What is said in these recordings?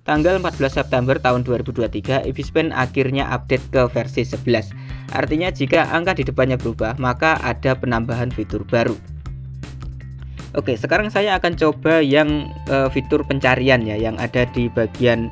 tanggal 14 September tahun 2023 Ibispen akhirnya update ke versi 11. Artinya jika angka di depannya berubah, maka ada penambahan fitur baru. Oke, sekarang saya akan coba yang fitur pencarian ya, yang ada di bagian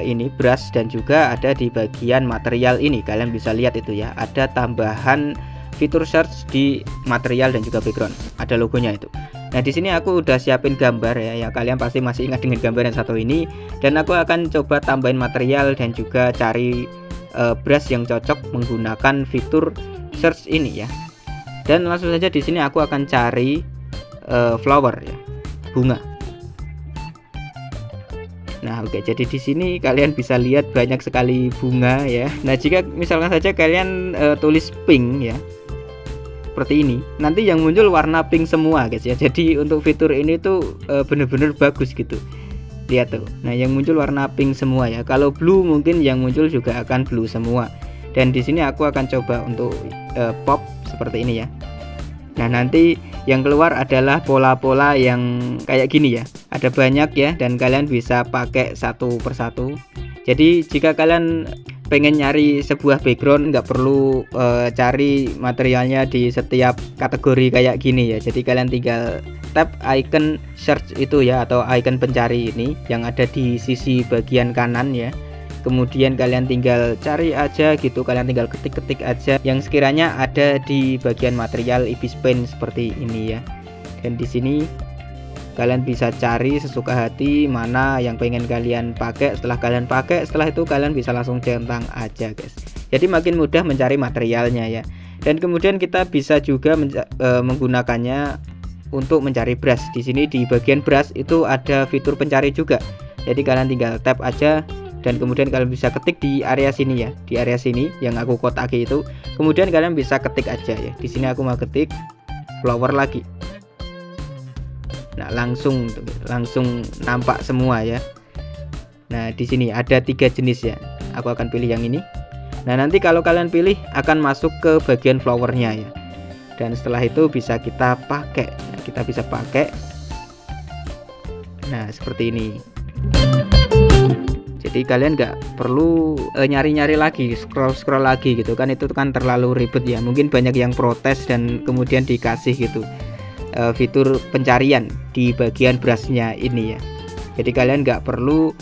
ini brush dan juga ada di bagian material ini. Kalian bisa lihat itu ya, ada tambahan fitur search di material dan juga background. Ada logonya itu. Nah, di sini aku udah siapin gambar ya, kalian pasti masih ingat dengan gambar yang satu ini. Dan aku akan coba tambahin material dan juga cari brush yang cocok menggunakan fitur search ini ya. Dan langsung saja di sini aku akan cari flower ya, bunga. Nah, oke, jadi di sini kalian bisa lihat banyak sekali bunga ya. Nah, jika misalkan saja kalian tulis pink ya, seperti ini, nanti yang muncul warna pink semua guys ya. Jadi untuk fitur ini tuh bener-bener bagus gitu. Lihat tuh. Nah, yang muncul warna pink semua ya. Kalau blue mungkin yang muncul juga akan blue semua. Dan di sini aku akan coba untuk pop seperti ini ya. Nah, nanti yang keluar adalah pola-pola yang kayak gini ya. Ada banyak ya, dan kalian bisa pakai satu persatu. Jadi jika kalian pengen nyari sebuah background, nggak perlu cari materialnya di setiap kategori kayak gini ya. Jadi kalian tinggal tap icon search itu ya, atau icon pencari ini yang ada di sisi bagian kanan ya. Kemudian kalian tinggal cari aja gitu, kalian tinggal ketik-ketik aja yang sekiranya ada di bagian material Ibispen seperti ini ya. Dan di sini kalian bisa cari sesuka hati mana yang pengen kalian pakai. Setelah kalian pakai, setelah itu kalian bisa langsung centang aja guys. Jadi makin mudah mencari materialnya ya. Dan kemudian kita bisa juga menggunakannya untuk mencari brush. Di sini di bagian brush itu ada fitur pencari juga. Jadi kalian tinggal tap aja dan kemudian kalian bisa ketik di area sini ya, di area sini yang aku kotaki itu. Kemudian kalian bisa ketik aja ya. Di sini aku mau ketik flower lagi. Nah, langsung nampak semua ya. Nah, di sini ada 3 jenis ya. Aku akan pilih yang ini. Nah, nanti kalau kalian pilih akan masuk ke bagian flowernya ya. Dan setelah itu bisa kita pakai. Nah, kita bisa pakai. Nah, seperti ini. Jadi kalian nggak perlu nyari-nyari lagi, scroll lagi gitu kan, itu kan terlalu ribet ya. Mungkin banyak yang protes dan kemudian dikasih gitu fitur pencarian di bagian brushnya ini ya. Jadi kalian nggak perlu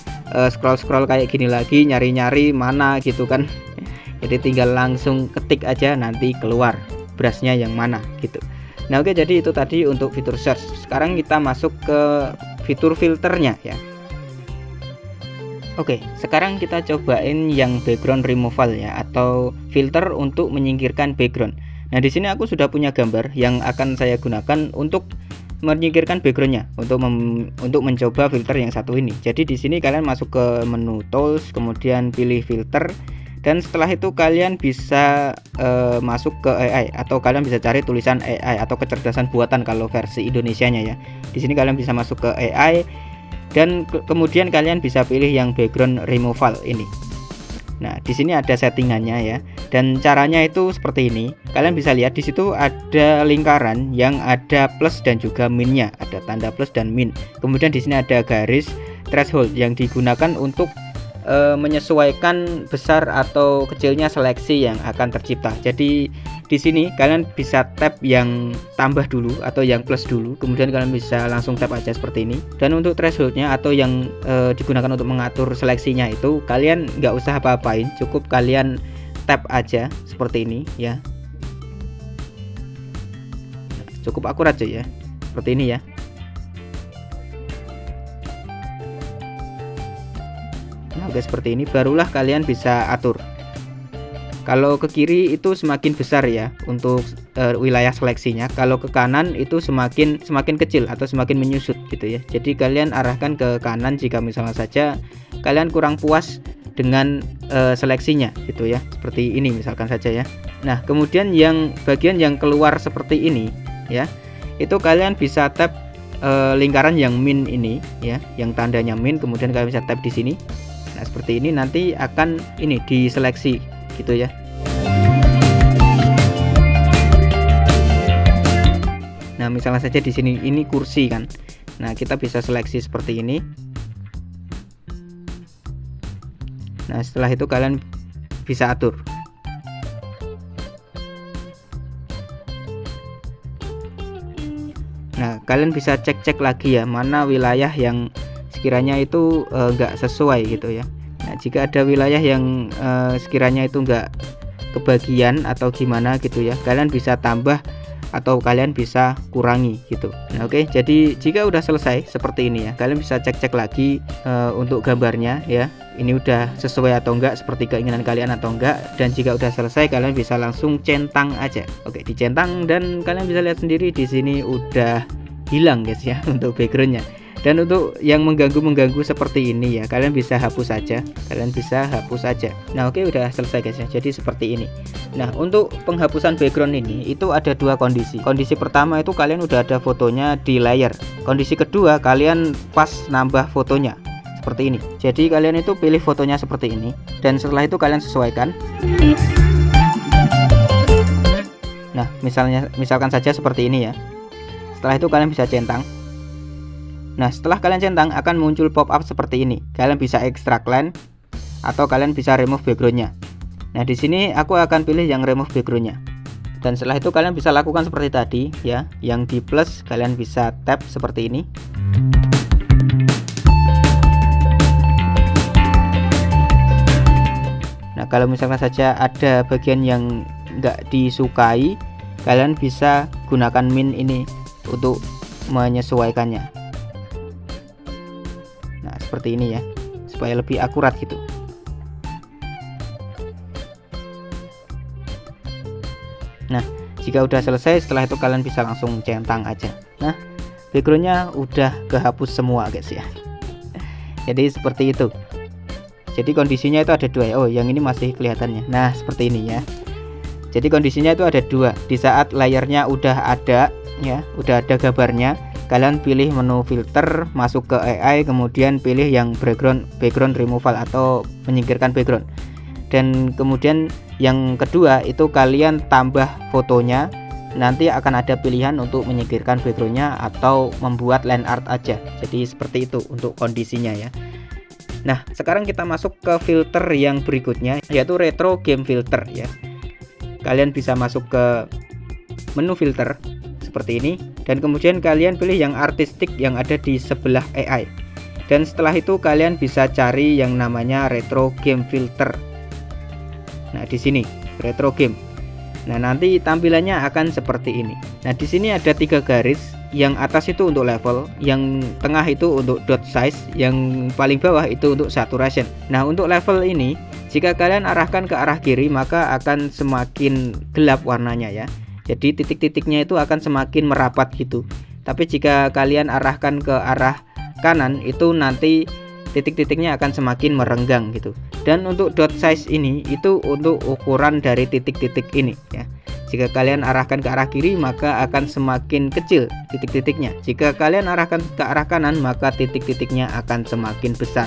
scroll kayak gini lagi, nyari-nyari mana gitu kan. Jadi tinggal langsung ketik aja, nanti keluar brushnya yang mana gitu. Nah, oke, jadi itu tadi untuk fitur search. Sekarang kita masuk ke fitur filternya ya. Oke, sekarang kita cobain yang background removal ya, atau filter untuk menyingkirkan background. Nah, di sini aku sudah punya gambar yang akan saya gunakan untuk menyingkirkan backgroundnya, untuk mencoba filter yang satu ini. Jadi di sini kalian masuk ke menu tools, kemudian pilih filter, dan setelah itu kalian bisa masuk ke AI, atau kalian bisa cari tulisan AI atau kecerdasan buatan kalau versi Indonesianya ya. Di sini kalian bisa masuk ke AI. Dan kemudian kalian bisa pilih yang background removal ini. Nah, di sini ada settingannya ya. Dan caranya itu seperti ini. Kalian bisa lihat di situ ada lingkaran yang ada plus dan juga minnya, ada tanda plus dan min. Kemudian di sini ada garis threshold yang digunakan untuk menyesuaikan besar atau kecilnya seleksi yang akan tercipta. Jadi di sini kalian bisa tap yang tambah dulu atau yang plus dulu, kemudian kalian bisa langsung tap aja seperti ini. Dan untuk thresholdnya atau yang digunakan untuk mengatur seleksinya itu kalian nggak usah apa-apain, cukup kalian tap aja seperti ini ya. Cukup akurat aja ya, seperti ini ya. Nah, oke, seperti ini barulah kalian bisa atur. Kalau ke kiri itu semakin besar ya untuk wilayah seleksinya. Kalau ke kanan itu semakin kecil atau semakin menyusut gitu ya. Jadi kalian arahkan ke kanan jika misalnya saja kalian kurang puas dengan seleksinya gitu ya. Seperti ini misalkan saja ya. Nah, kemudian yang bagian yang keluar seperti ini ya, itu kalian bisa tap lingkaran yang min ini ya, yang tandanya min, kemudian kalian bisa tap di sini. Nah, seperti ini nanti akan ini diseleksi gitu ya. Nah, misalnya saja di sini ini kursi kan. Nah, kita bisa seleksi seperti ini. Nah setelah itu kalian bisa atur. Nah kalian bisa cek-cek lagi ya, mana wilayah yang sekiranya itu nggak sesuai gitu ya. Nah jika ada wilayah yang sekiranya itu nggak kebagian atau gimana gitu ya, kalian bisa tambah atau kalian bisa kurangi gitu. Nah oke, jadi jika udah selesai seperti ini ya, kalian bisa cek-cek lagi untuk gambarnya ya, ini udah sesuai atau enggak, seperti keinginan kalian atau enggak. Dan jika udah selesai kalian bisa langsung centang aja. Oke, dicentang dan kalian bisa lihat sendiri di sini udah hilang guys ya untuk backgroundnya. Dan untuk yang mengganggu seperti ini ya, kalian bisa hapus saja, Nah oke, udah selesai guys ya, jadi seperti ini. Nah untuk penghapusan background ini itu ada dua kondisi. Kondisi pertama itu kalian udah ada fotonya di layer. Kondisi kedua kalian pas nambah fotonya seperti ini. Jadi kalian itu pilih fotonya seperti ini, dan setelah itu kalian sesuaikan. Nah misalkan saja seperti ini ya. Setelah itu kalian bisa centang. Nah setelah kalian centang akan muncul pop up seperti ini. Kalian bisa extract line atau kalian bisa remove backgroundnya. Nah di sini aku akan pilih yang remove backgroundnya. Dan setelah itu kalian bisa lakukan seperti tadi ya. Yang di plus kalian bisa tap seperti ini. Nah kalau misalkan saja ada bagian yang nggak disukai, kalian bisa gunakan min ini untuk menyesuaikannya. Nah seperti ini ya, supaya lebih akurat gitu. Nah jika udah selesai, setelah itu kalian bisa langsung centang aja. Nah backgroundnya udah kehapus semua guys ya. Jadi seperti itu. Jadi kondisinya itu ada dua ya. Oh yang ini masih kelihatannya. Nah seperti ini ya. Jadi kondisinya itu ada dua. Di saat layarnya udah ada ya, udah ada gambarnya, kalian pilih menu filter, masuk ke AI, kemudian pilih yang background removal atau menyingkirkan background. Dan kemudian yang kedua itu kalian tambah fotonya, nanti akan ada pilihan untuk menyingkirkan backgroundnya atau membuat line art aja. Jadi seperti itu untuk kondisinya ya. Nah sekarang kita masuk ke filter yang berikutnya, yaitu retro game filter ya. Kalian bisa masuk ke menu filter seperti ini, dan kemudian kalian pilih yang artistik yang ada di sebelah AI. Dan setelah itu kalian bisa cari yang namanya retro game filter. Nah di sini retro game. Nah nanti tampilannya akan seperti ini. Nah di sini ada 3 garis. Yang atas itu untuk level, yang tengah itu untuk dot size, yang paling bawah itu untuk saturation. Nah untuk level ini, jika kalian arahkan ke arah kiri maka akan semakin gelap warnanya ya. Jadi titik-titiknya itu akan semakin merapat gitu. Tapi jika kalian arahkan ke arah kanan, itu nanti titik-titiknya akan semakin merenggang gitu. Dan untuk dot size ini itu untuk ukuran dari titik-titik ini ya. Jika kalian arahkan ke arah kiri maka akan semakin kecil titik-titiknya. Jika kalian arahkan ke arah kanan maka titik-titiknya akan semakin besar.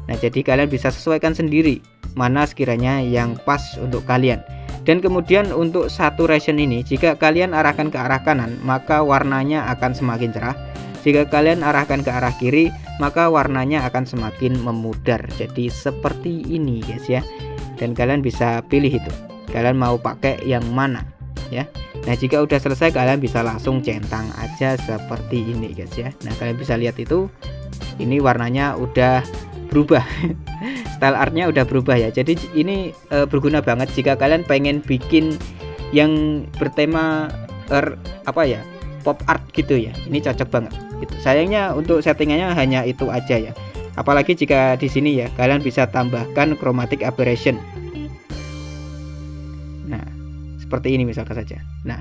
Nah jadi kalian bisa sesuaikan sendiri mana sekiranya yang pas untuk kalian. Dan kemudian untuk saturation ini, jika kalian arahkan ke arah kanan maka warnanya akan semakin cerah. Jika kalian arahkan ke arah kiri maka warnanya akan semakin memudar. Jadi seperti ini guys ya. Dan kalian bisa pilih itu, kalian mau pakai yang mana ya. Nah jika udah selesai kalian bisa langsung centang aja seperti ini guys ya. Nah kalian bisa lihat itu, ini warnanya udah berubah. Style artnya udah berubah ya. Jadi ini berguna banget jika kalian pengen bikin yang bertema pop art gitu ya. Ini cocok banget gitu. Sayangnya untuk settingannya hanya itu aja ya. Apalagi jika di sini ya kalian bisa tambahkan chromatic aberration. Nah seperti ini misalkan saja. Nah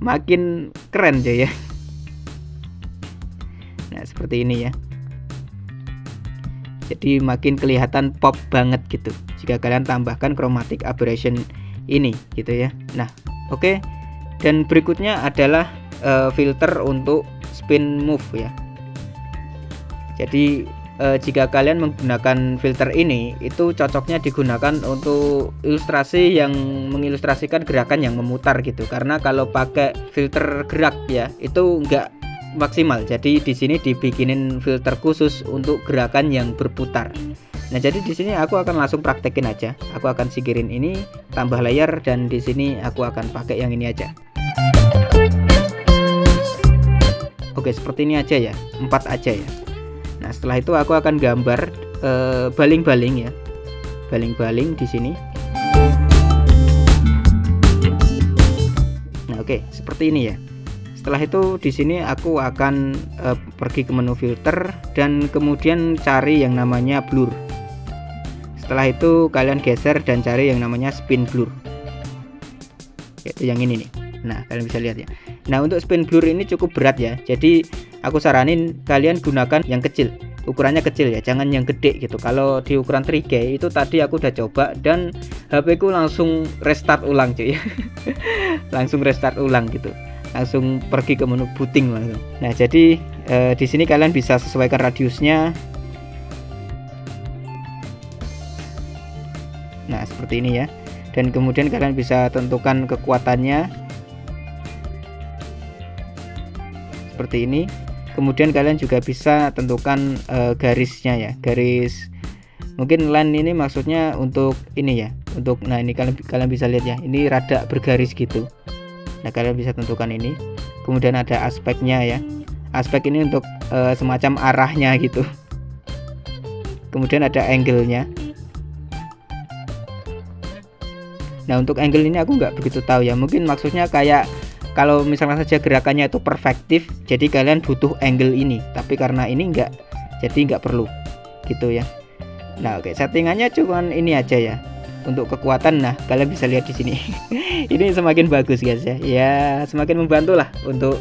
makin keren aja ya. Nah seperti ini ya. Jadi makin kelihatan pop banget gitu jika kalian tambahkan chromatic aberration ini gitu ya. Nah oke. Dan berikutnya adalah filter untuk spin move ya. Jadi jika kalian menggunakan filter ini, itu cocoknya digunakan untuk ilustrasi yang mengilustrasikan gerakan yang memutar gitu. Karena kalau pakai filter gerak ya itu enggak maksimal. Jadi di sini dibikinin filter khusus untuk gerakan yang berputar. Nah, jadi di sini aku akan langsung praktekin aja. Aku akan singkirin ini, tambah layer, dan di sini aku akan pakai yang ini aja. Oke, seperti ini aja ya, 4 aja ya. Nah, setelah itu aku akan gambar baling-baling ya, baling-baling di sini. Nah, oke, seperti ini ya. Setelah itu di sini aku akan pergi ke menu filter dan kemudian cari yang namanya blur. Setelah itu kalian geser dan cari yang namanya spin blur, yaitu yang ini nih. Nah, kalian bisa lihat ya. Nah, untuk spin blur ini cukup berat ya, jadi aku saranin kalian gunakan yang kecil, ukurannya kecil ya, jangan yang gede gitu. Kalau di ukuran 3G itu tadi aku udah coba dan HP ku langsung restart ulang cuy. Langsung restart ulang gitu, langsung pergi ke menu booting langsung. Nah, jadi di sini kalian bisa sesuaikan radiusnya. Nah, seperti ini ya. Dan kemudian kalian bisa tentukan kekuatannya seperti ini. Kemudian kalian juga bisa tentukan garisnya ya, garis mungkin line ini maksudnya untuk ini ya, untuk, nah ini kalian bisa lihat ya, ini rada bergaris gitu. Nah, kalian bisa tentukan ini. Kemudian ada aspeknya ya, aspek ini untuk semacam arahnya gitu. Kemudian ada angle-nya. Nah, untuk angle ini aku nggak begitu tahu ya, mungkin maksudnya kayak kalau misalnya saja gerakannya itu perfektif, jadi kalian butuh angle ini, tapi karena ini enggak, jadi nggak perlu gitu ya. Nah, oke, settingannya cuman ini aja ya. Untuk kekuatan, nah kalian bisa lihat di sini. Ini semakin bagus guys ya. Ya, semakin membantu lah untuk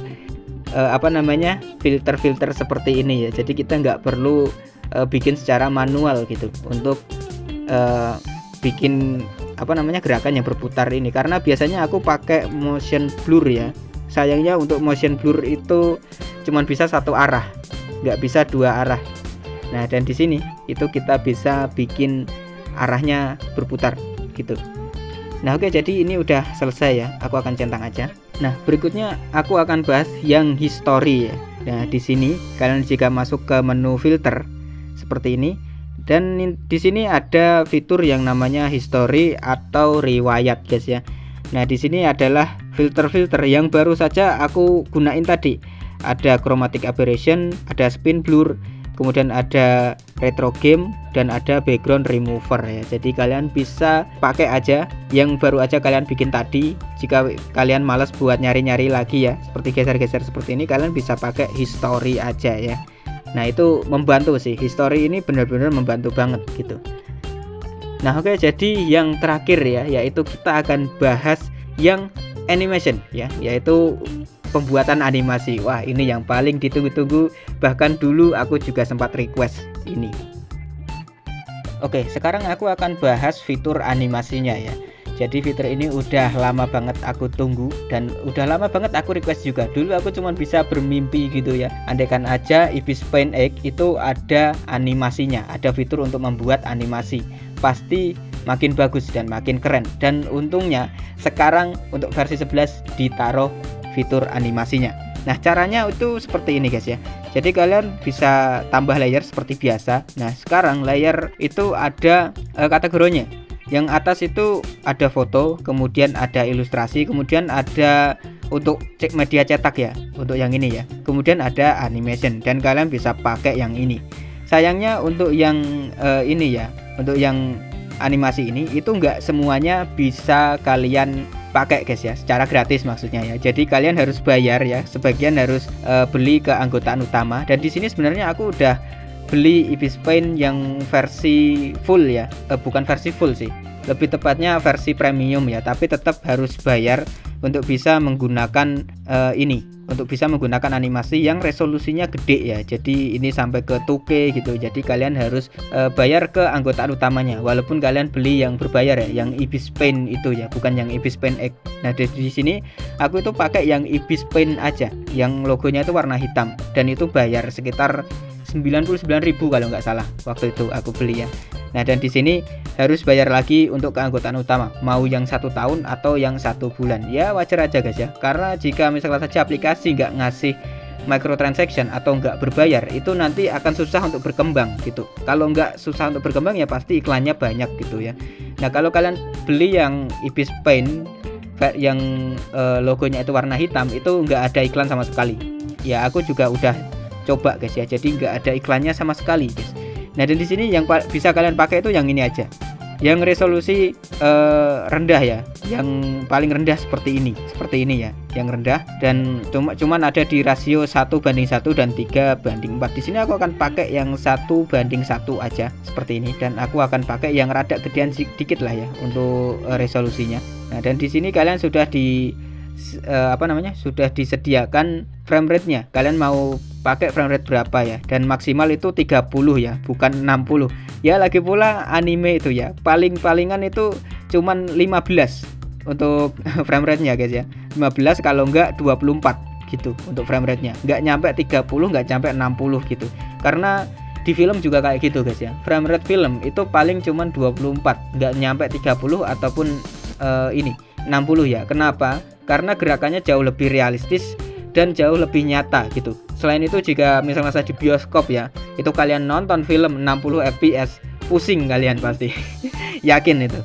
apa namanya, filter-filter seperti ini ya. Jadi kita nggak perlu bikin secara manual gitu untuk bikin apa namanya, gerakan yang berputar ini, karena biasanya aku pakai motion blur ya. Sayangnya untuk motion blur itu cuman bisa satu arah, nggak bisa dua arah. Nah, dan di sini itu kita bisa bikin arahnya berputar gitu. Nah, oke, jadi ini udah selesai ya, aku akan centang aja. Nah, berikutnya aku akan bahas yang history ya. Nah, di sini kalian jika masuk ke menu filter seperti ini, dan di sini ada fitur yang namanya history atau riwayat guys ya. Nah, di sini adalah filter-filter yang baru saja aku gunain tadi. Ada chromatic aberration, ada spin blur, kemudian ada retro game, dan ada background remover ya. Jadi kalian bisa pakai aja yang baru aja kalian bikin tadi. Jika kalian malas buat nyari-nyari lagi ya, seperti geser-geser seperti ini, kalian bisa pakai history aja ya. Nah, itu membantu sih, history ini benar-benar membantu banget gitu. Nah, oke, jadi yang terakhir ya, yaitu kita akan bahas yang animation ya, yaitu pembuatan animasi. Wah, ini yang paling ditunggu-tunggu, bahkan dulu aku juga sempat request ini. Oke, sekarang aku akan bahas fitur animasinya ya. Jadi fitur ini udah lama banget aku tunggu dan udah lama banget aku request juga. Dulu aku cuma bisa bermimpi gitu ya, andaikan aja Ibis Paint X itu ada animasinya, ada fitur untuk membuat animasi, pasti makin bagus dan makin keren. Dan untungnya sekarang untuk versi 11 ditaruh fitur animasinya. Nah, caranya itu seperti ini guys ya. Jadi kalian bisa tambah layer seperti biasa. Nah, sekarang layer itu ada kategorinya. Yang atas itu ada foto, kemudian ada ilustrasi, kemudian ada untuk media cetak ya, untuk yang ini ya. Kemudian ada animation, dan kalian bisa pakai yang ini. Sayangnya untuk yang ini ya, untuk yang animasi ini itu enggak semuanya bisa kalian pakai guys ya, secara gratis maksudnya ya. Jadi kalian harus bayar ya, sebagian harus beli keanggotaan utama. Dan di sini sebenarnya aku udah beli Ibis Paint yang versi full ya, bukan versi full sih, lebih tepatnya versi premium ya, tapi tetap harus bayar untuk bisa menggunakan ini, untuk bisa menggunakan animasi yang resolusinya gede ya. Jadi ini sampai ke 2K gitu. Jadi kalian harus bayar ke anggotaan utamanya, walaupun kalian beli yang berbayar ya, yang Ibis Paint itu ya, bukan yang Ibis Paint X. Nah, di sini aku itu pakai yang Ibis Paint aja, yang logonya itu warna hitam, dan itu bayar sekitar 99.000 kalau nggak salah waktu itu aku beli ya. Nah, dan di sini harus bayar lagi untuk keanggotaan utama, mau yang 1 tahun atau yang 1 bulan. Ya wajar aja guys ya, karena jika misalnya saja aplikasi nggak ngasih microtransaction atau nggak berbayar, itu nanti akan susah untuk berkembang gitu. Kalau nggak susah untuk berkembang ya pasti iklannya banyak gitu ya. Nah kalau kalian beli yang Ibis Paint yang logonya itu warna hitam, itu nggak ada iklan sama sekali. Ya aku juga udah coba guys ya, jadi nggak ada iklannya sama sekali guys. Nah dan di sini yang bisa kalian pakai itu yang ini aja, yang resolusi rendah ya, yang paling rendah seperti ini ya, yang rendah, dan cuman ada di rasio 1:1 dan 3:4. Di sini aku akan pakai yang 1:1 aja seperti ini, dan aku akan pakai yang rada gedean sedikit lah ya untuk resolusinya. Nah dan di sini kalian sudah sudah disediakan frame rate-nya. Kalian mau pakai frame rate berapa ya, dan maksimal itu 30 ya, bukan 60 ya. Lagi pula anime itu ya palingan itu cuman 15 untuk frame rate nya guys ya, 15 kalau enggak 24 gitu untuk frame rate nya, enggak nyampe 30, enggak nyampe 60 gitu. Karena di film juga kayak gitu guys ya, frame rate film itu paling cuman 24, enggak nyampe 30 ataupun 60 ya. Kenapa? Karena gerakannya jauh lebih realistis dan jauh lebih nyata gitu. Selain itu jika misalnya saya di bioskop ya, itu kalian nonton film 60 fps pusing kalian pasti yakin itu.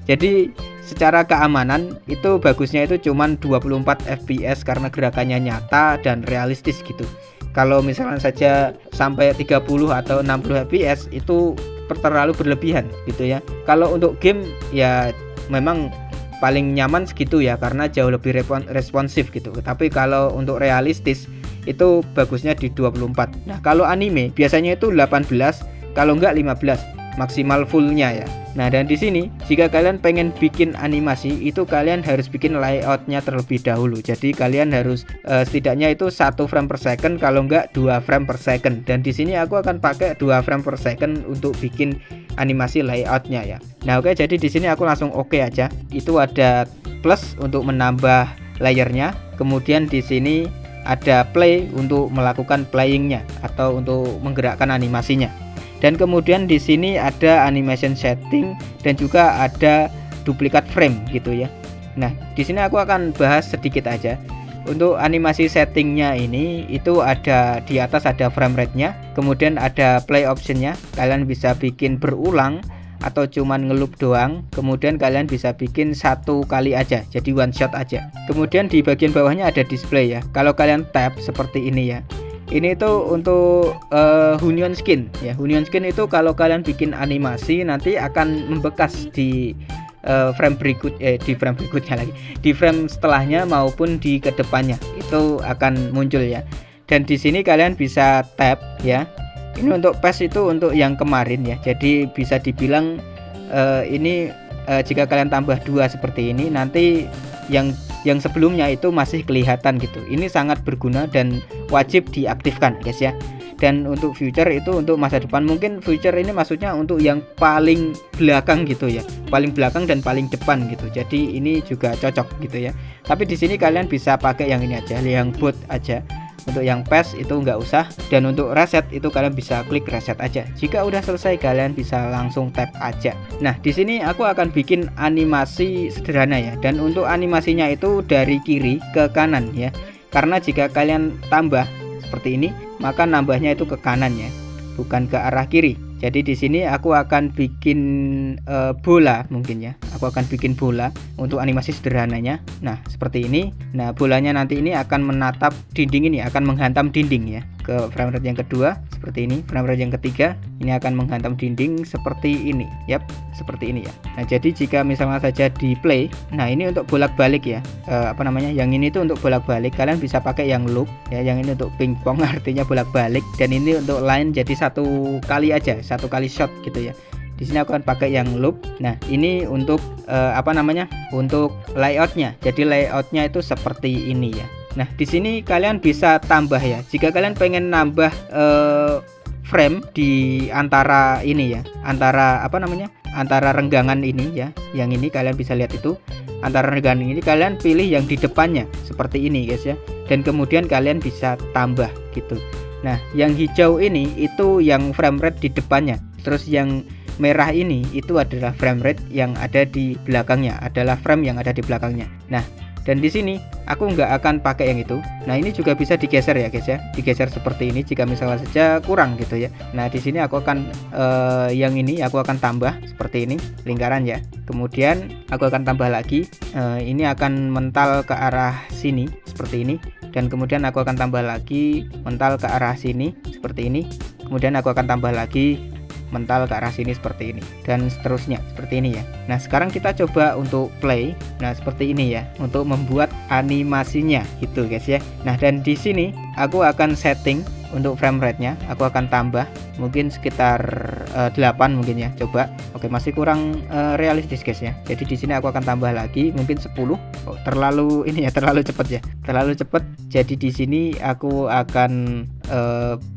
Jadi secara keamanan itu bagusnya itu cuman 24 fps karena gerakannya nyata dan realistis gitu. Kalau misalnya saja sampai 30 atau 60 fps itu terlalu berlebihan gitu ya. Kalau untuk game ya memang paling nyaman segitu ya, karena jauh lebih responsif gitu. Tapi kalau untuk realistis itu bagusnya di 24. Nah kalau anime biasanya itu 18, kalau enggak 15 maksimal fullnya ya. Nah dan di sini jika kalian pengen bikin animasi itu kalian harus bikin layoutnya terlebih dahulu. Jadi kalian harus setidaknya itu 1 frame per second, kalau enggak 2 frame per second. Dan di sini aku akan pakai 2 frame per second untuk bikin animasi layoutnya ya. Nah oke, jadi di sini aku langsung oke aja. Itu ada plus untuk menambah layernya, kemudian di sini ada play untuk melakukan playingnya atau untuk menggerakkan animasinya. Dan kemudian di sini ada animation setting dan juga ada duplikat frame gitu ya. Nah, di sini aku akan bahas sedikit aja. Untuk animasi settingnya ini itu ada di atas ada frame rate-nya, kemudian ada play option-nya. Kalian bisa bikin berulang atau cuman ngeloop doang, kemudian kalian bisa bikin 1 kali aja, jadi one shot aja. Kemudian di bagian bawahnya ada display ya. Kalau kalian tap seperti ini ya, ini tuh untuk Hunion skin ya. Hunion skin itu kalau kalian bikin animasi nanti akan membekas di frame berikutnya lagi, di frame setelahnya maupun di kedepannya itu akan muncul ya. Dan di sini kalian bisa tap ya. Ini untuk patch itu untuk yang kemarin ya. Jadi bisa dibilang ini jika kalian tambah 2 seperti ini, nanti yang sebelumnya itu masih kelihatan gitu. Ini sangat berguna dan wajib diaktifkan guys ya. Dan untuk future itu untuk masa depan, mungkin future ini maksudnya untuk yang paling belakang gitu ya, paling belakang dan paling depan gitu. Jadi ini juga cocok gitu ya. Tapi di sini kalian bisa pakai yang ini aja, yang boot aja. Untuk yang patch itu nggak usah, dan untuk reset itu kalian bisa klik reset aja. Jika udah selesai kalian bisa langsung tap aja. Nah di sini aku akan bikin animasi sederhana ya, dan untuk animasinya itu dari kiri ke kanan ya. Karena jika kalian tambah seperti ini, maka nambahnya itu ke kanan ya, bukan ke arah kiri. Jadi di sini aku akan bikin bola mungkin ya. Aku akan bikin bola untuk animasi sederhananya. Nah, seperti ini. Nah, bolanya nanti ini akan menatap dinding ini, akan menghantam dinding ya. Ke frame rate yang kedua seperti ini, frame rate yang ketiga ini akan menghantam dinding seperti ini. Yap, seperti ini ya. Nah, jadi jika misalnya saja di play, nah ini untuk bolak-balik ya. Yang ini tuh untuk bolak-balik. Kalian bisa pakai yang loop ya, yang ini untuk pingpong artinya bolak-balik, dan ini untuk line jadi 1 kali aja, 1 kali shot gitu ya. Di sini aku akan pakai yang loop. Nah, ini untuk untuk layoutnya. Jadi layoutnya itu seperti ini ya. Nah, di sini kalian bisa tambah ya. Jika kalian pengen nambah frame di antara ini ya, antara renggangan ini ya. Yang ini kalian bisa lihat itu. Antara renggangan ini kalian pilih yang di depannya seperti ini guys ya. Dan kemudian kalian bisa tambah gitu. Nah, yang hijau ini itu yang frame rate di depannya. Terus yang merah ini itu adalah frame rate yang ada di belakangnya, adalah frame yang ada di belakangnya. Nah, Dan di sini aku nggak akan pakai yang itu. Nah, ini juga bisa digeser ya guys ya, digeser seperti ini jika misalnya saja kurang gitu ya. Nah, di sini aku akan yang ini aku akan tambah seperti ini lingkaran ya. Kemudian aku akan tambah lagi, ini akan mental ke arah sini seperti ini. Dan kemudian aku akan tambah lagi mental ke arah sini seperti ini. Kemudian aku akan tambah lagi mental ke arah sini seperti ini, dan seterusnya seperti ini ya. Nah, sekarang kita coba untuk play. Nah, seperti ini ya untuk membuat animasinya gitu guys ya. Nah, dan di sini aku akan setting untuk frame rate-nya, aku akan tambah mungkin sekitar 8 mungkin ya. Coba. Oke, masih kurang realistis guys ya. Jadi di sini aku akan tambah lagi mungkin 10. Oh, terlalu ini ya, terlalu cepat ya. Terlalu cepat. Jadi di sini aku akan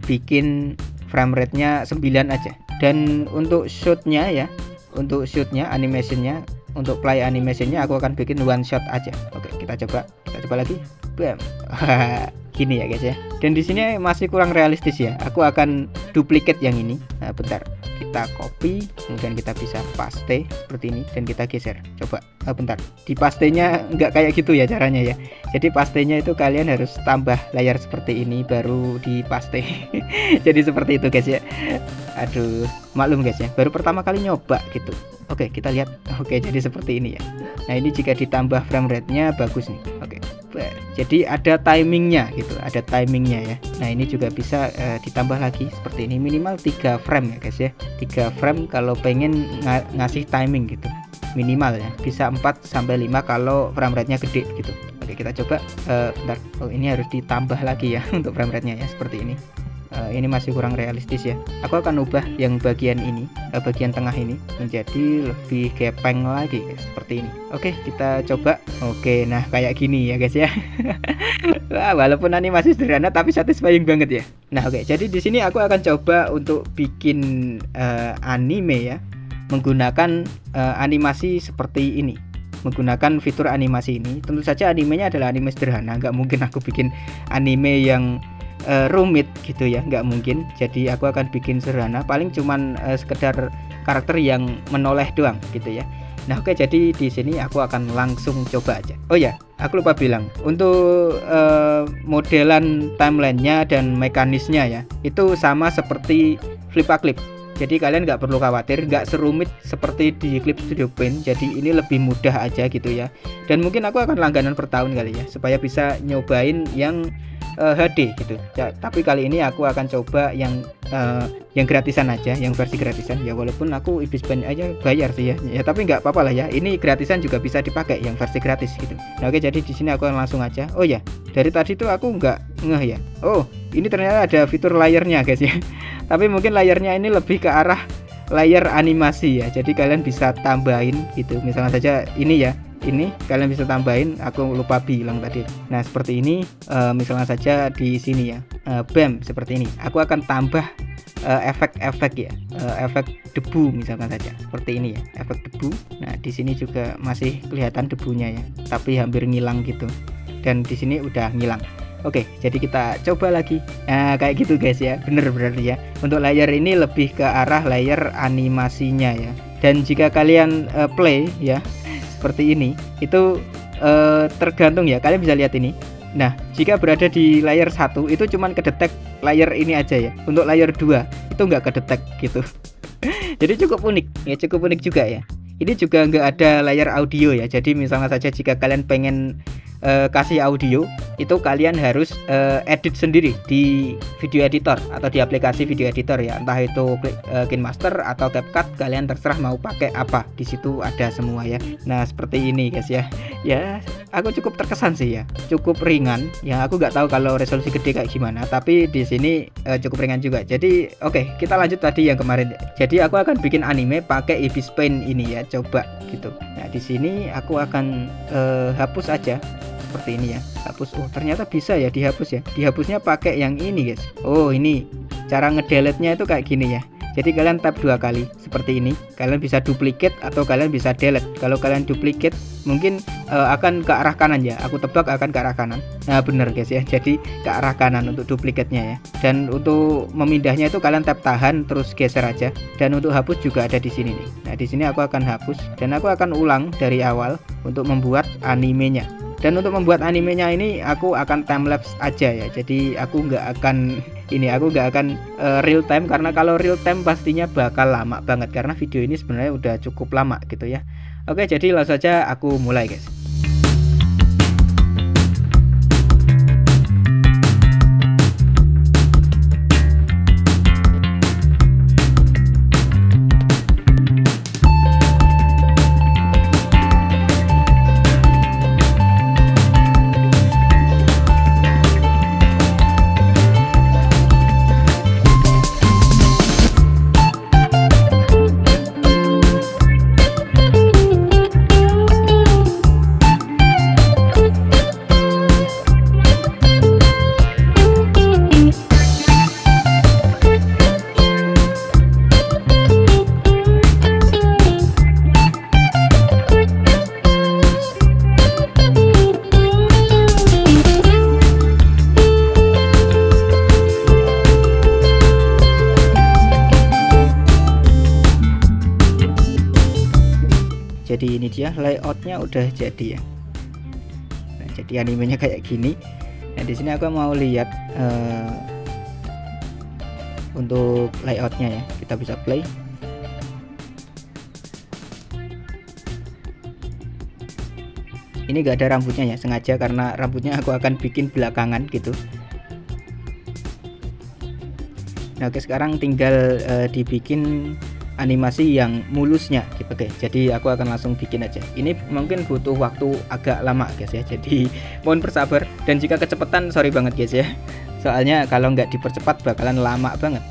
bikin frame rate-nya 9 aja. Dan untuk shootnya ya, untuk shootnya, animationnya, untuk play animationnya aku akan bikin one shot aja. Oke, kita coba lagi. Bam. Gini ya guys ya. Dan di sini masih kurang realistis ya. Aku akan duplicate yang ini. Nah, bentar. Kita copy, kemudian kita bisa paste seperti ini dan kita geser. Coba. Bentar. Di pastenya nggak kayak gitu ya caranya ya. Jadi pastenya itu kalian harus tambah layar seperti ini baru di paste. Jadi seperti itu guys ya. Aduh, maklum guys ya. Baru pertama kali nyoba gitu. Oke, kita lihat. Oke, jadi seperti ini ya. Nah, ini jika ditambah frame rate-nya bagus nih. Oke. Jadi ada timingnya gitu, ada timingnya ya. Nah, ini juga bisa ditambah lagi seperti ini, minimal 3 frame ya guys ya. 3 frame kalau pengen ngasih timing gitu, minimal ya. Bisa 4 sampai 5 kalau frame rate-nya gede gitu. Oke, kita coba. Bentar. Oh, ini harus ditambah lagi ya untuk frame rate-nya ya, seperti ini. Ini masih kurang realistis ya. Aku akan ubah yang bagian ini, bagian tengah ini menjadi lebih gepeng lagi guys, seperti ini. Oke, kita coba. Oke, nah kayak gini ya guys ya. Wah, walaupun animasi sederhana tapi satisfying banget ya. Nah, oke, jadi di sini aku akan coba untuk bikin anime ya, menggunakan animasi seperti ini, menggunakan fitur animasi ini. Tentu saja animenya adalah anime sederhana, nggak mungkin aku bikin anime yang rumit gitu ya, nggak mungkin. Jadi aku akan bikin sederhana, paling cuman sekedar karakter yang menoleh doang gitu ya. Nah, oke, jadi di sini aku akan langsung coba aja. Oh ya, aku lupa bilang untuk modelan timelinenya dan mekanisnya ya, itu sama seperti Flippa Clip. Jadi kalian nggak perlu khawatir, nggak serumit seperti di Clip Studio Paint. Jadi ini lebih mudah aja gitu ya. Dan mungkin aku akan langganan per tahun kali ya, supaya bisa nyobain yang HD gitu ya. Tapi kali ini aku akan coba yang gratisan aja, yang versi gratisan ya. Walaupun aku Ibis Paint aja bayar sih ya, tapi nggak apa-apa lah ya. Ini gratisan juga bisa dipakai yang versi gratis gitu. Nah, oke, jadi di sini aku akan langsung aja. Oh ya, dari tadi tuh aku nggak ngeh ya. Oh, ini ternyata ada fitur layernya guys ya. Tapi mungkin layernya ini lebih ke arah layer animasi ya. Jadi kalian bisa tambahin gitu. Misalnya saja ini ya. Ini kalian bisa tambahin, aku lupa bilang tadi. Nah, seperti ini, misalnya saja di sini ya, bam, seperti ini. Aku akan tambah efek-efek ya, efek debu misalkan saja, seperti ini ya, efek debu. Nah, di sini juga masih kelihatan debunya ya, tapi hampir ngilang gitu. Dan di sini udah ngilang. Oke, jadi kita coba lagi. Nah, kayak gitu guys ya, bener berarti ya. Untuk layer ini lebih ke arah layer animasinya ya. Dan jika kalian play ya, seperti ini, itu tergantung ya, kalian bisa lihat ini. Nah, jika berada di layer 1 itu cuman kedetek layer ini aja ya. Untuk layer 2 itu nggak kedetek gitu. Jadi cukup unik ya, cukup unik juga ya. Ini juga nggak ada layar audio ya. Jadi misalnya saja jika kalian pengen kasih audio, itu kalian harus edit sendiri di video editor atau di aplikasi video editor ya, entah itu KineMaster atau CapCut, kalian terserah mau pakai apa. Di situ ada semua ya. Nah, seperti ini guys ya. Ya, aku cukup terkesan sih ya, cukup ringan. Ya, aku nggak tahu kalau resolusi gede kayak gimana, tapi di sini cukup ringan juga. Jadi, oke, kita lanjut tadi yang kemarin. Jadi aku akan bikin anime pakai Ibis Paint ini ya, coba gitu. Nah, di sini aku akan hapus aja. Seperti ini ya, hapus. Oh, ternyata bisa ya dihapus ya. Dihapusnya pakai yang ini guys. Oh, ini cara ngedelete-nya itu kayak gini ya. Jadi kalian tap 2 kali seperti ini. Kalian bisa duplicate atau kalian bisa delete. Kalau kalian duplicate mungkin akan ke arah kanan ya. Aku tebak akan ke arah kanan. Nah, bener guys ya. Jadi ke arah kanan untuk duplicate-nya ya. Dan untuk memindahnya itu kalian tap tahan terus geser aja. Dan untuk hapus juga ada di sini nih. Nah, di sini aku akan hapus dan aku akan ulang dari awal untuk membuat animenya. Dan untuk membuat animenya ini aku akan timelapse aja ya. Jadi aku nggak akan real time, karena kalau real time pastinya bakal lama banget karena video ini sebenarnya udah cukup lama gitu ya. Oke, jadi langsung saja aku mulai guys. Jadi ini dia layoutnya udah jadi ya. Nah, jadi animenya kayak gini. Nah di sini aku mau lihat untuk layoutnya ya. Kita bisa play. Ini gak ada rambutnya ya, sengaja karena rambutnya aku akan bikin belakangan gitu. Nah oke, sekarang tinggal dibikin animasi yang mulusnya gitu guys. Jadi aku akan langsung bikin aja. Ini mungkin butuh waktu agak lama guys ya. Jadi mohon bersabar, dan jika kecepatan sorry banget guys ya. Soalnya kalau nggak dipercepat bakalan lama banget.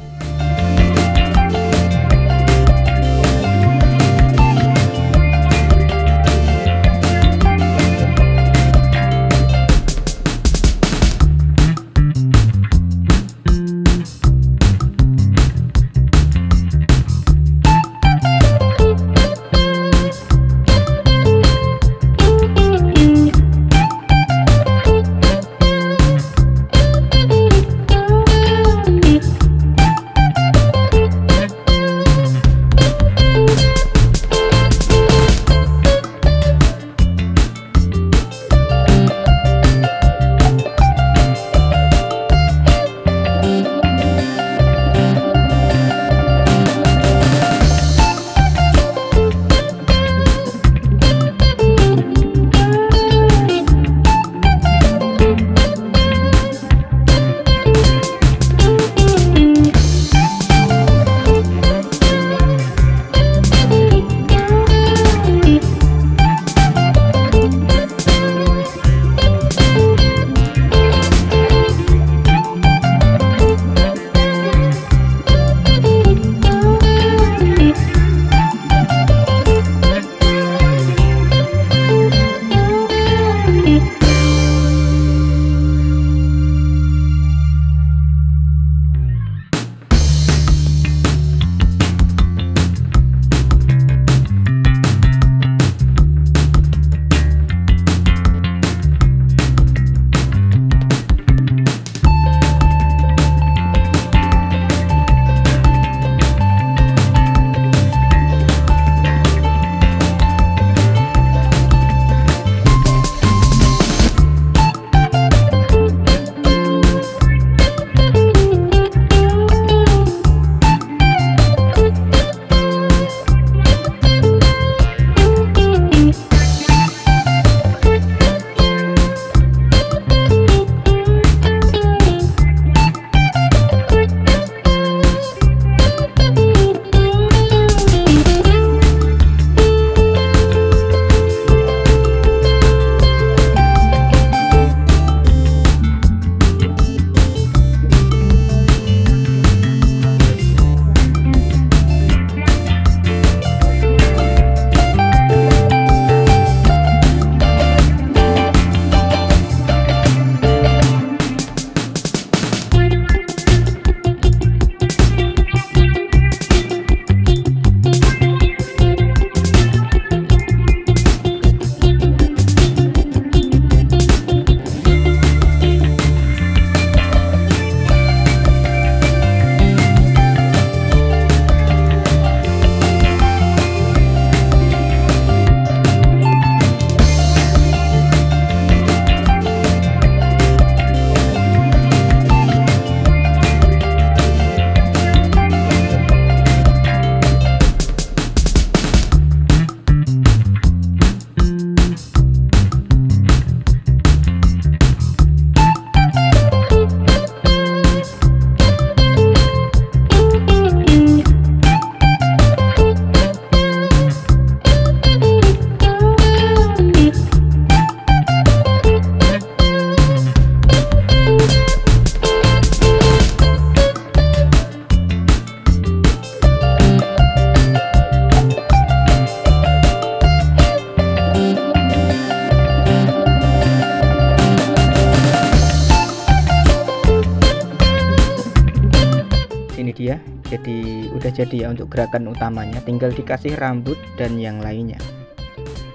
jadi udah jadi ya untuk gerakan utamanya, tinggal dikasih rambut dan yang lainnya.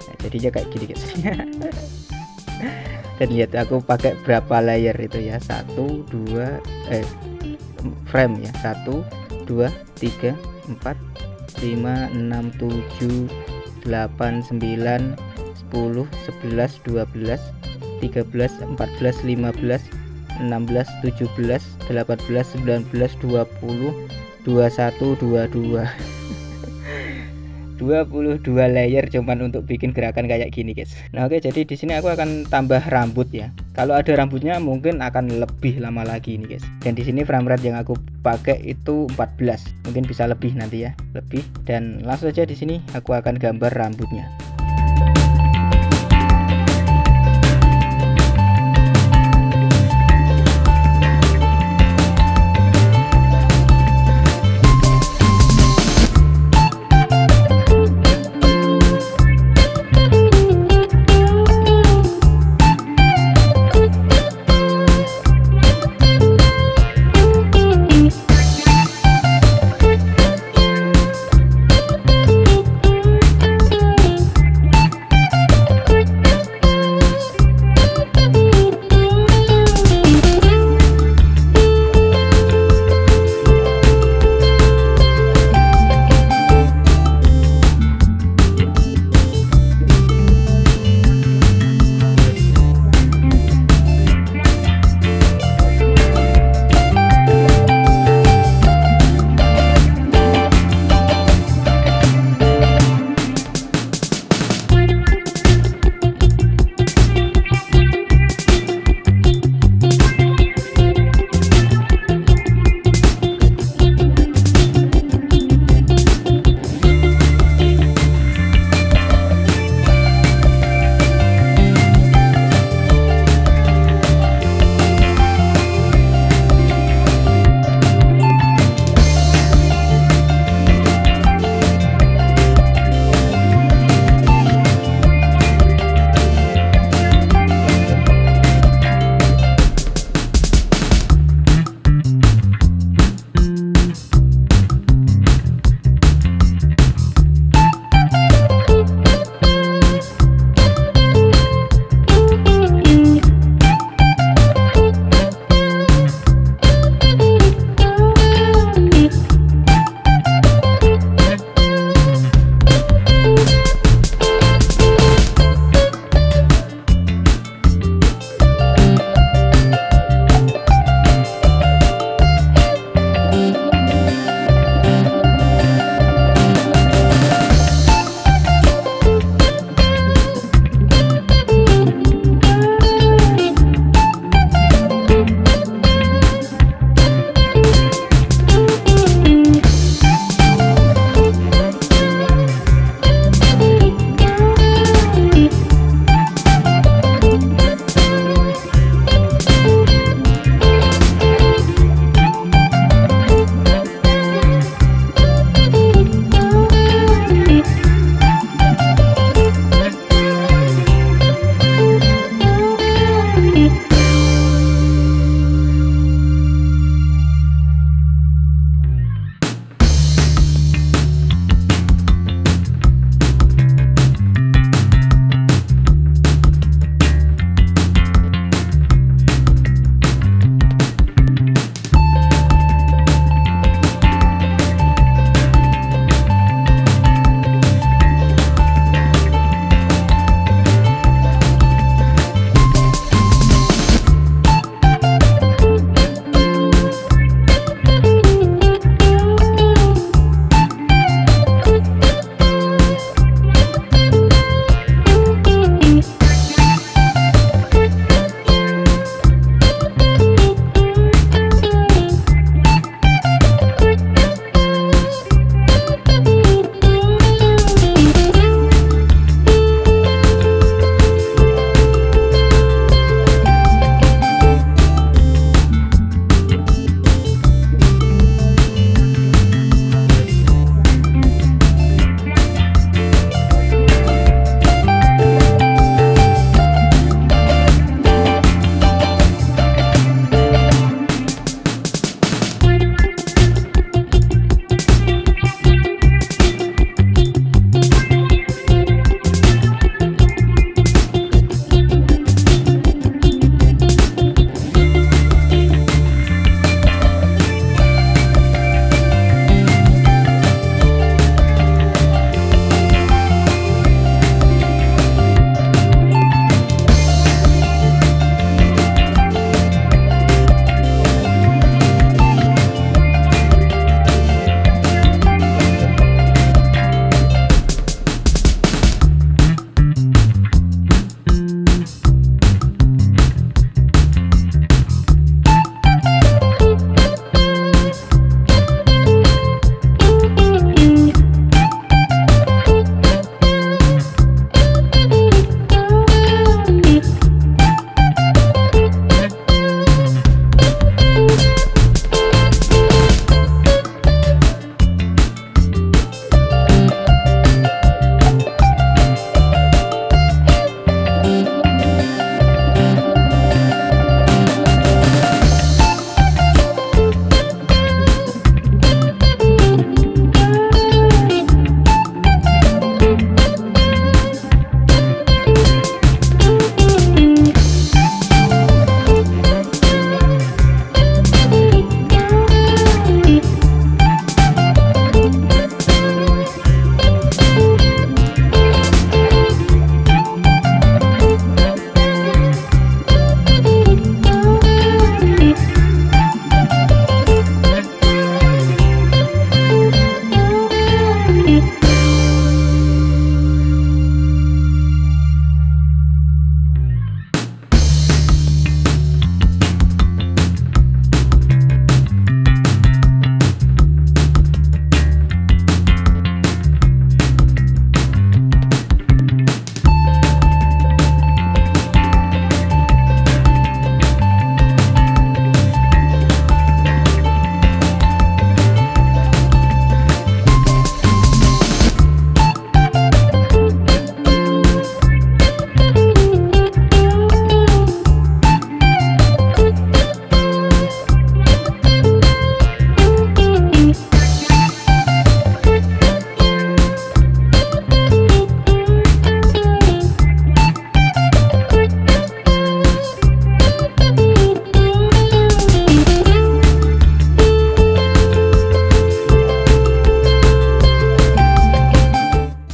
Nah, jadinya kayak gini guys. Dan lihat aku pakai berapa layer itu ya, 1 2 frame ya, 1 2 3 4 5 6 7 8 9 10 11 12 13 14 15 16 17 18 19 20 21 22 22 layer cuman untuk bikin gerakan kayak gini guys. Nah oke, jadi di sini aku akan tambah rambut ya. Kalau ada rambutnya mungkin akan lebih lama lagi ini guys. Dan di sini frame rate yang aku pakai itu 14, mungkin bisa lebih nanti ya, lebih. Dan langsung aja di sini aku akan gambar rambutnya.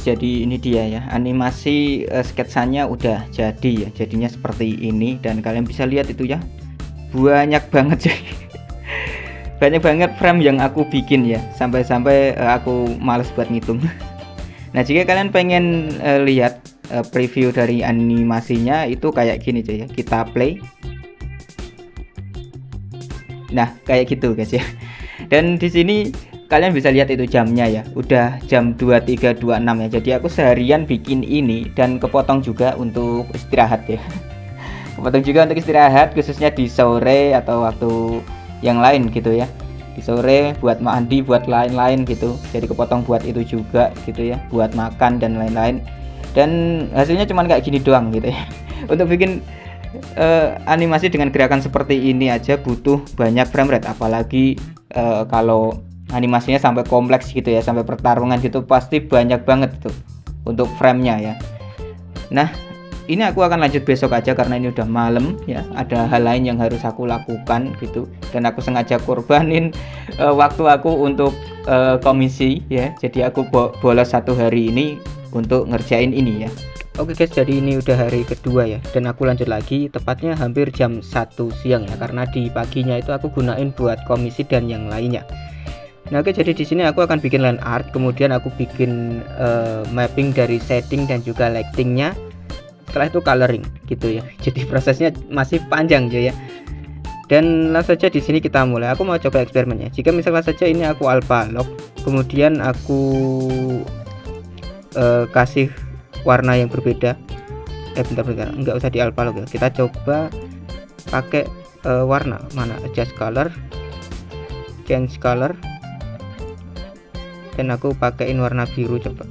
jadi ini dia ya, animasi sketsanya udah jadi ya, jadinya seperti ini. Dan kalian bisa lihat itu ya, banyak banget jadi banyak banget frame yang aku bikin ya, sampai-sampai aku males buat ngitung. Nah, jika kalian pengen lihat preview dari animasinya itu kayak gini aja ya, kita play. Nah, kayak gitu guys ya. Dan di sini kalian bisa lihat itu jamnya ya, udah jam 23.26 ya. Jadi aku seharian bikin ini dan kepotong juga untuk istirahat ya. Kepotong juga untuk istirahat, khususnya di sore atau waktu yang lain gitu ya. Di sore buat mandi, buat lain-lain gitu. Jadi kepotong buat itu juga gitu ya, buat makan dan lain-lain. Dan hasilnya cuman kayak gini doang gitu ya. Untuk bikin animasi dengan gerakan seperti ini aja butuh banyak frame rate, apalagi kalau animasinya sampai kompleks gitu ya, sampai pertarungan gitu, pasti banyak banget tuh untuk framenya ya. Nah, ini aku akan lanjut besok aja karena ini udah malam ya, ada hal lain yang harus aku lakukan gitu, dan aku sengaja korbanin waktu aku untuk komisi ya. Jadi aku bolos 1 hari ini untuk ngerjain ini ya. Oke guys, jadi ini udah hari kedua ya, dan aku lanjut lagi tepatnya hampir jam 1 siang ya, karena di paginya itu aku gunain buat komisi dan yang lainnya. Nah oke, jadi di sini aku akan bikin line art, kemudian aku bikin mapping dari setting dan juga lightingnya. Setelah itu coloring gitu ya. Jadi prosesnya masih panjang ya. Dan langsung saja di sini kita mulai. Aku mau coba eksperimennya. Jika misalnya saja ini aku alpha lock, kemudian aku kasih warna yang berbeda. Bentar, nggak usah di alpha lock ya. Kita coba pakai warna mana? Adjust color, change color, dan aku pakaiin warna biru. Coba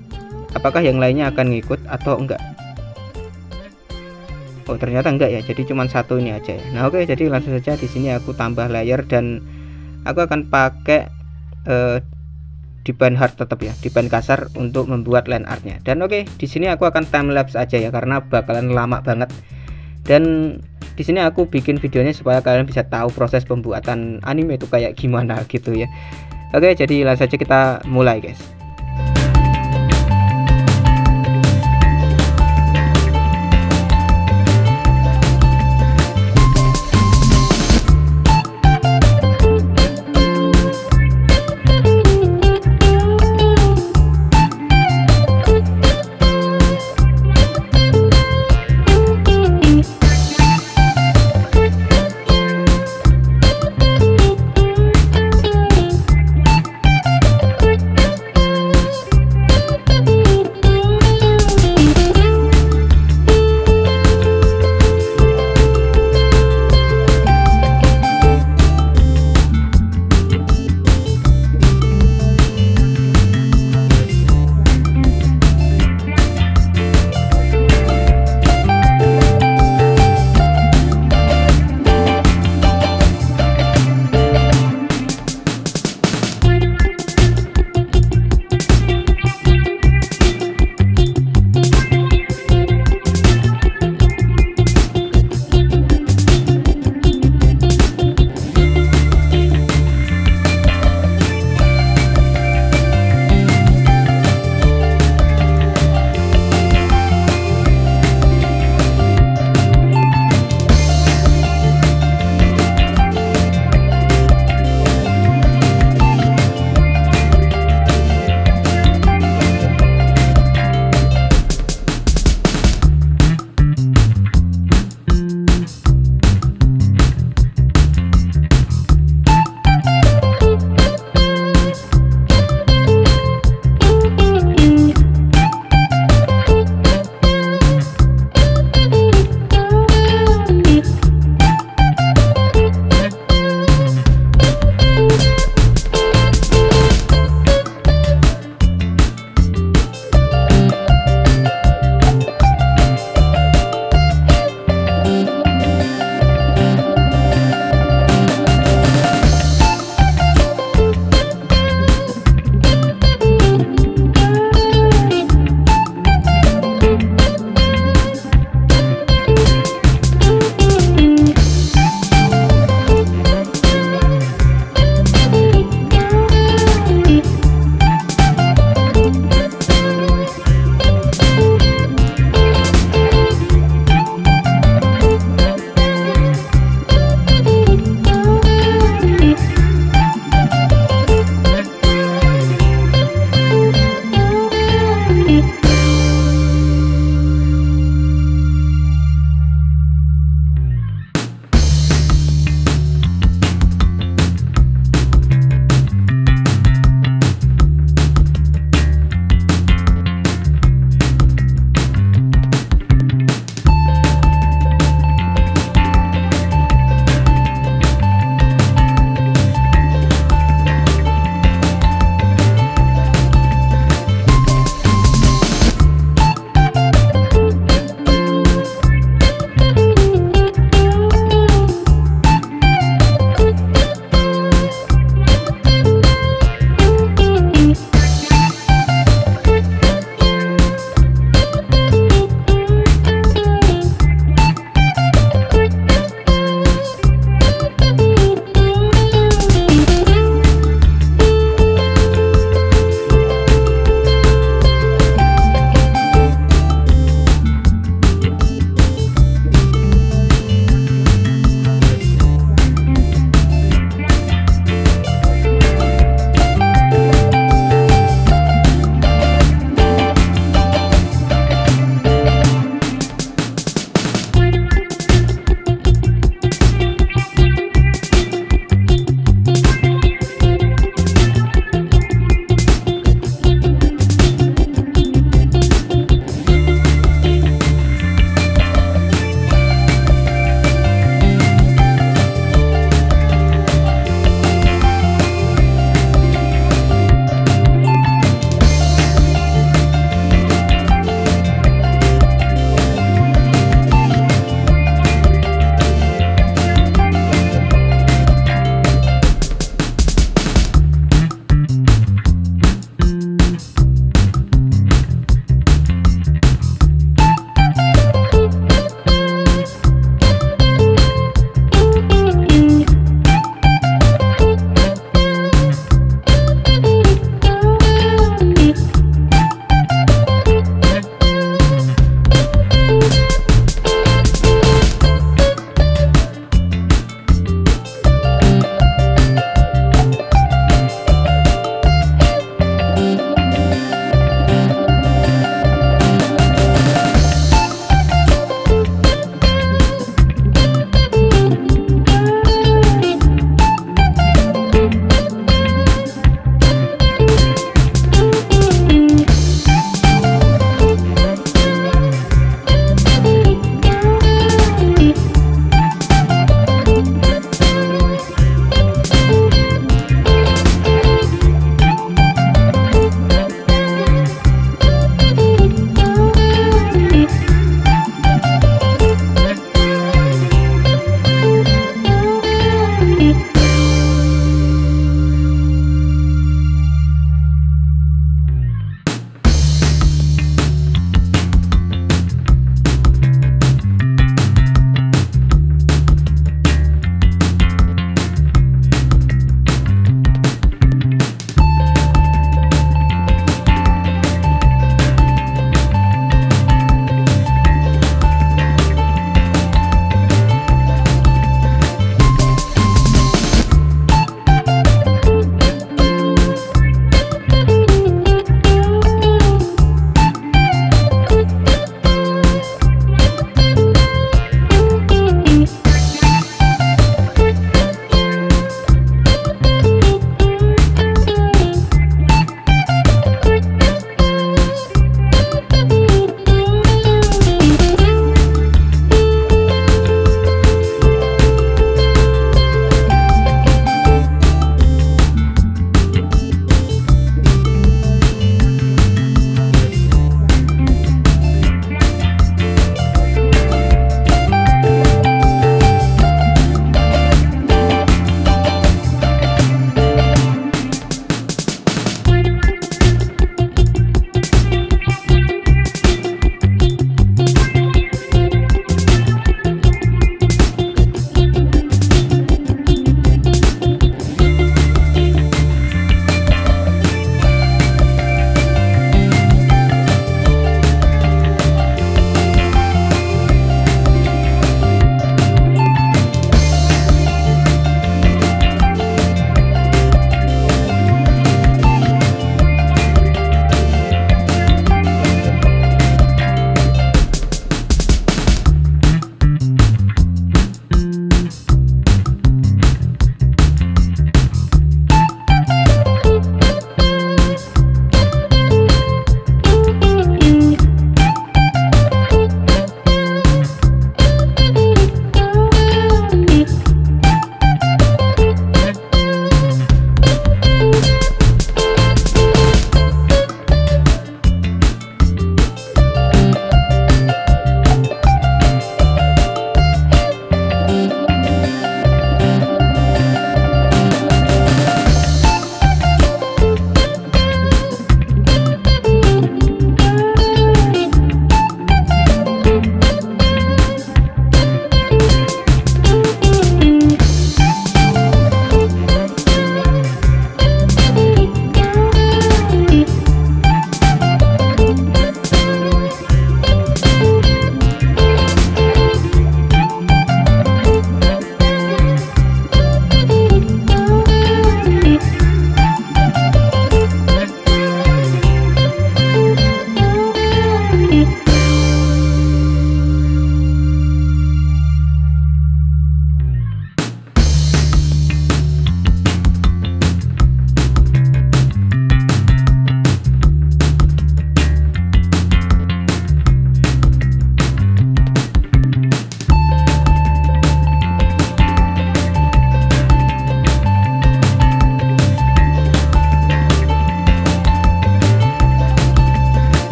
apakah yang lainnya akan ngikut atau enggak. Oh ternyata enggak ya, jadi cuma satu ini aja ya. Nah oke, jadi langsung saja di sini aku tambah layer, dan aku akan pakai diban hard tetap ya, diban kasar untuk membuat line artnya. Dan oke, di sini aku akan time lapse aja ya, karena bakalan lama banget. Dan di sini aku bikin videonya supaya kalian bisa tahu proses pembuatan anime itu kayak gimana gitu ya. Oke, jadi langsung saja kita mulai guys.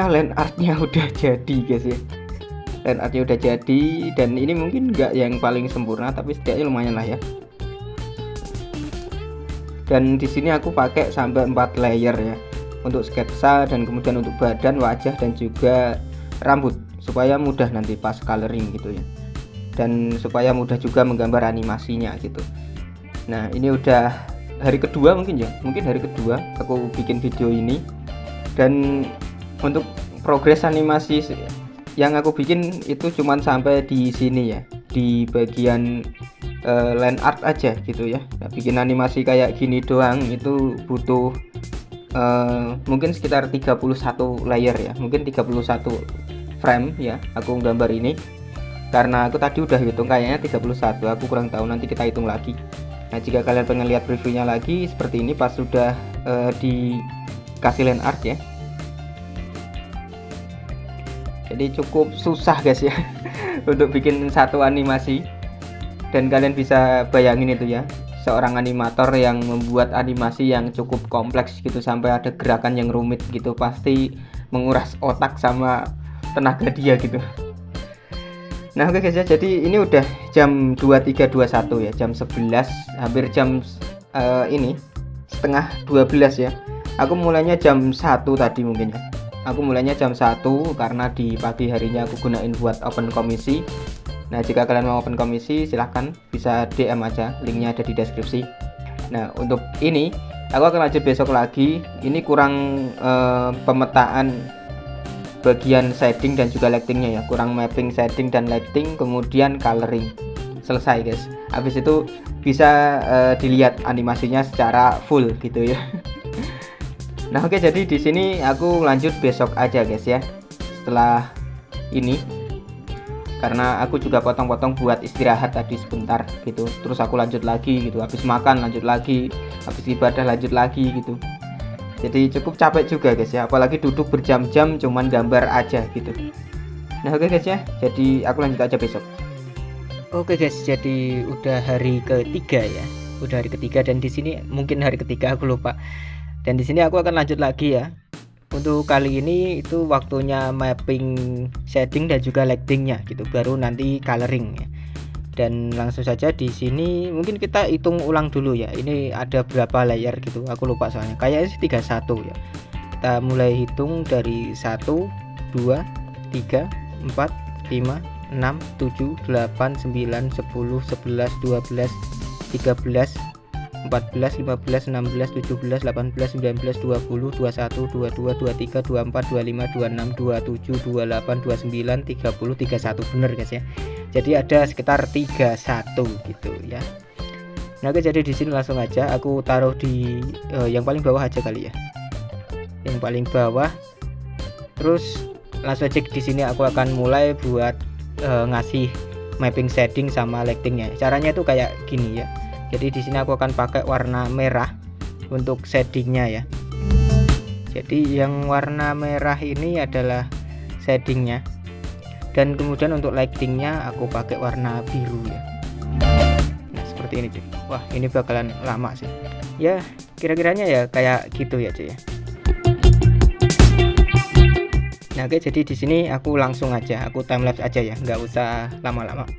karena land artnya udah jadi guys ya. Land artnya udah jadi, dan ini mungkin nggak yang paling sempurna tapi setidaknya lumayan lah ya. Dan di sini aku pakai sampai 4 layer ya, untuk sketsa dan kemudian untuk badan, wajah dan juga rambut, supaya mudah nanti pas coloring gitu ya, dan supaya mudah juga menggambar animasinya gitu. Nah ini udah hari kedua mungkin ya, mungkin hari kedua aku bikin video ini, dan untuk progres animasi yang aku bikin itu cuman sampai di sini ya, di bagian land art aja gitu ya. Nah, bikin animasi kayak gini doang itu butuh mungkin sekitar 31 layer ya, mungkin 31 frame ya aku gambar ini, karena aku tadi udah hitung kayaknya 31, aku kurang tahu, nanti kita hitung lagi. Nah jika kalian pengen lihat previewnya lagi seperti ini pas sudah dikasih land art ya. Jadi cukup susah guys ya untuk bikin satu animasi, dan kalian bisa bayangin itu ya, seorang animator yang membuat animasi yang cukup kompleks gitu sampai ada gerakan yang rumit gitu, pasti menguras otak sama tenaga dia gitu. Nah oke guys ya, jadi ini udah jam 23.21 ya, jam 11, hampir jam ini setengah 12 ya. Aku mulainya jam 1 tadi mungkin ya. Aku mulainya jam 1 karena di pagi harinya aku gunain buat open komisi. Nah jika kalian mau open komisi silahkan bisa DM aja, linknya ada di deskripsi. Nah untuk ini aku akan lanjut besok lagi. Ini kurang pemetaan bagian shading dan juga lightingnya ya, kurang mapping shading dan lighting, kemudian coloring. Selesai guys, habis itu bisa dilihat animasinya secara full gitu ya. Nah oke, jadi di sini aku lanjut besok aja guys ya, setelah ini, karena aku juga potong-potong buat istirahat tadi sebentar gitu, terus aku lanjut lagi gitu, habis makan lanjut lagi, habis ibadah lanjut lagi gitu. Jadi cukup capek juga guys ya, apalagi duduk berjam-jam cuman gambar aja gitu. Nah oke guys ya, jadi aku lanjut aja besok. Oke guys, jadi udah hari ketiga ya, udah hari ketiga, dan di sini mungkin hari ketiga aku lupa. Dan di sini aku akan lanjut lagi ya. Untuk kali ini itu waktunya mapping shading dan juga lightingnya gitu, baru nanti coloring ya. Dan langsung saja di sini mungkin kita hitung ulang dulu ya. Ini ada berapa layer gitu, aku lupa soalnya. Kayaknya sih 31 ya. Kita mulai hitung dari 1 2 3 4 5 6 7 8 9 10 11 12 13 14 15 16 17 18 19 20 21 22 23 24 25 26 27 28 29 30 31, bener guys ya. Jadi ada sekitar 31 gitu ya. Nah oke, jadi di sini langsung aja aku taruh di yang paling bawah aja kali ya, yang paling bawah. Terus langsung aja di sini aku akan mulai buat ngasih mapping shading sama lightingnya. Caranya itu kayak gini ya. Jadi di sini aku akan pakai warna merah untuk shadingnya ya. Jadi yang warna merah ini adalah shadingnya, dan kemudian untuk lightingnya aku pakai warna biru ya. Nah seperti ini cuy. Wah ini bakalan lama sih ya, kira-kiranya ya kayak gitu ya cuy ya. Nah oke, jadi di sini aku langsung aja, aku timelapse aja ya, nggak usah lama-lama.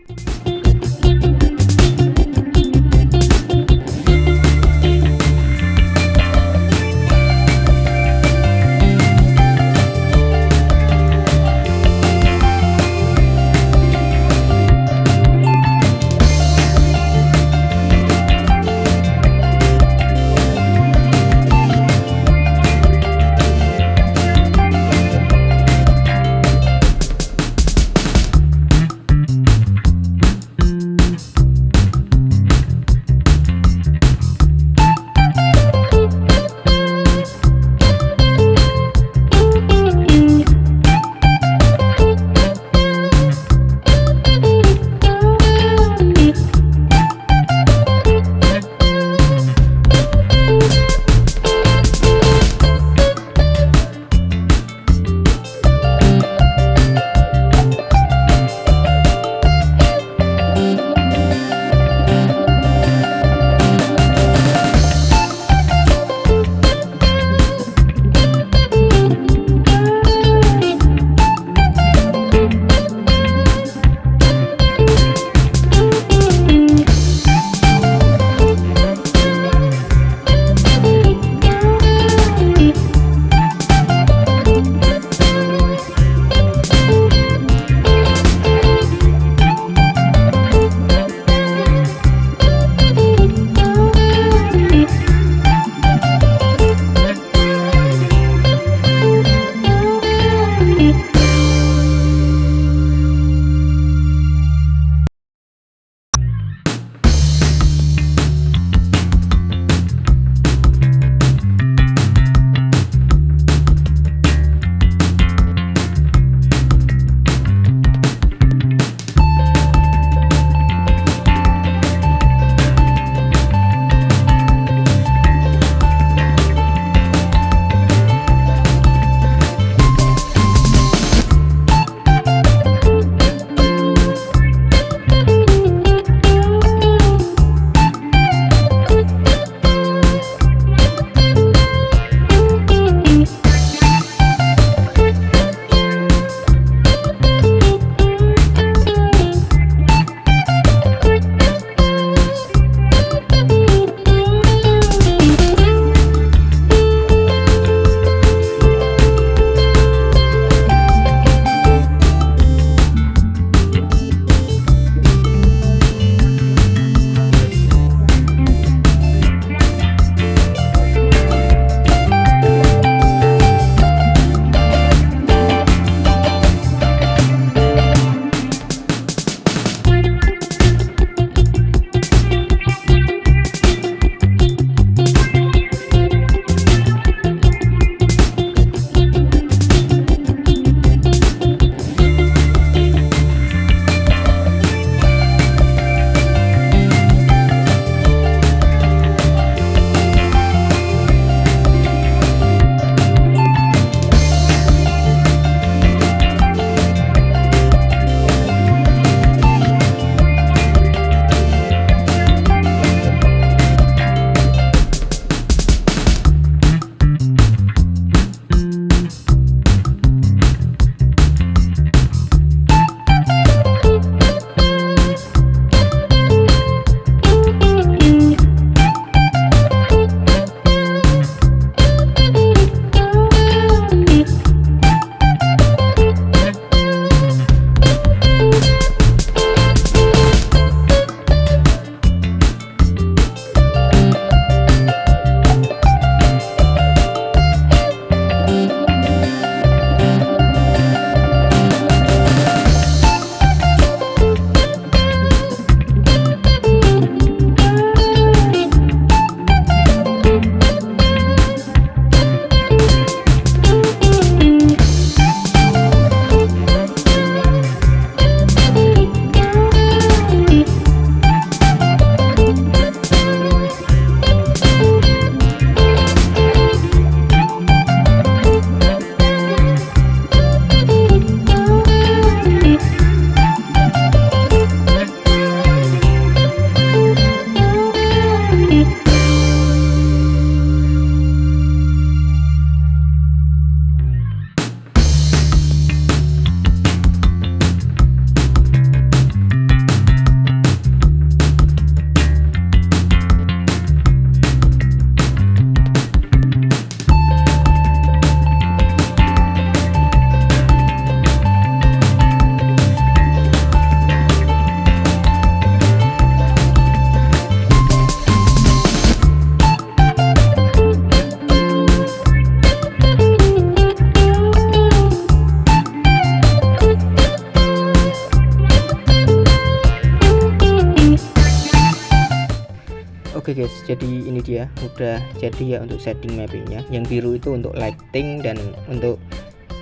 Oke guys, jadi ini dia udah jadi ya untuk setting mappingnya. Yang biru itu untuk lighting dan untuk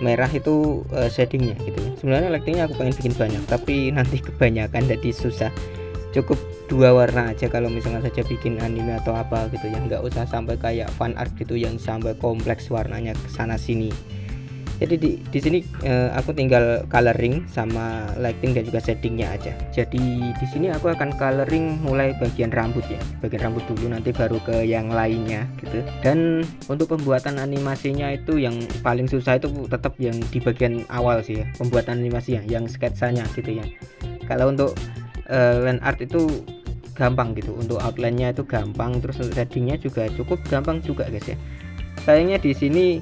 merah itu shadingnya gitu ya. Sebenarnya lightingnya aku pengen bikin banyak, tapi nanti kebanyakan jadi susah. Cukup 2 warna aja kalau misalnya saja bikin anime atau apa gitu ya, nggak usah sampai kayak fan art gitu yang sampai kompleks warnanya kesana sini. Jadi di sini aku tinggal coloring sama lighting dan juga shadingnya aja. Jadi di sini aku akan coloring mulai bagian rambut ya, bagian rambut dulu, nanti baru ke yang lainnya gitu. Dan untuk pembuatan animasinya itu yang paling susah itu tetap yang di bagian awal sih ya, pembuatan animasinya, yang sketsanya gitu ya. Kalau untuk land art itu gampang gitu, untuk outline-nya itu gampang, terus untuk shadingnya juga cukup gampang juga guys ya. Sayangnya di sini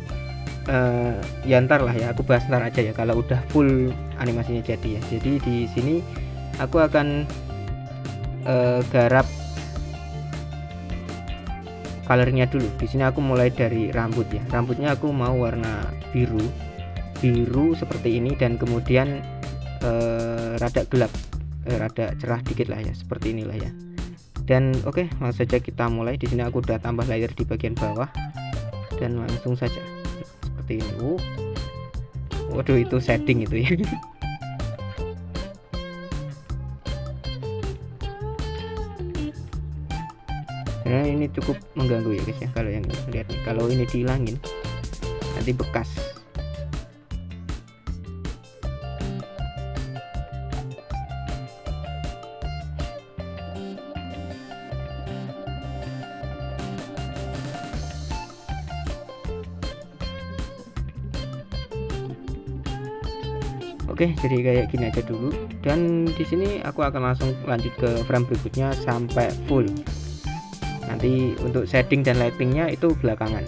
ya ntar lah ya, aku bahas ntar aja ya kalau udah full animasinya jadi ya. Jadi di sini aku akan garap colornya dulu. Di sini aku mulai dari rambut ya. Rambutnya aku mau warna biru seperti ini, dan kemudian rada gelap, rada cerah dikit lah ya, seperti inilah ya. Dan oke, langsung saja kita mulai. Di sini aku udah tambah layer di bagian bawah dan langsung saja seperti ini. Waduh, itu setting itu ya. Nah, ini cukup mengganggu ya guys ya, kalau yang lihat nih, kalau ini dihilangin nanti bekas. Oke, jadi kayak gini aja dulu, dan di sini aku akan langsung lanjut ke frame berikutnya sampai full. Nanti untuk setting dan lightingnya itu belakangan.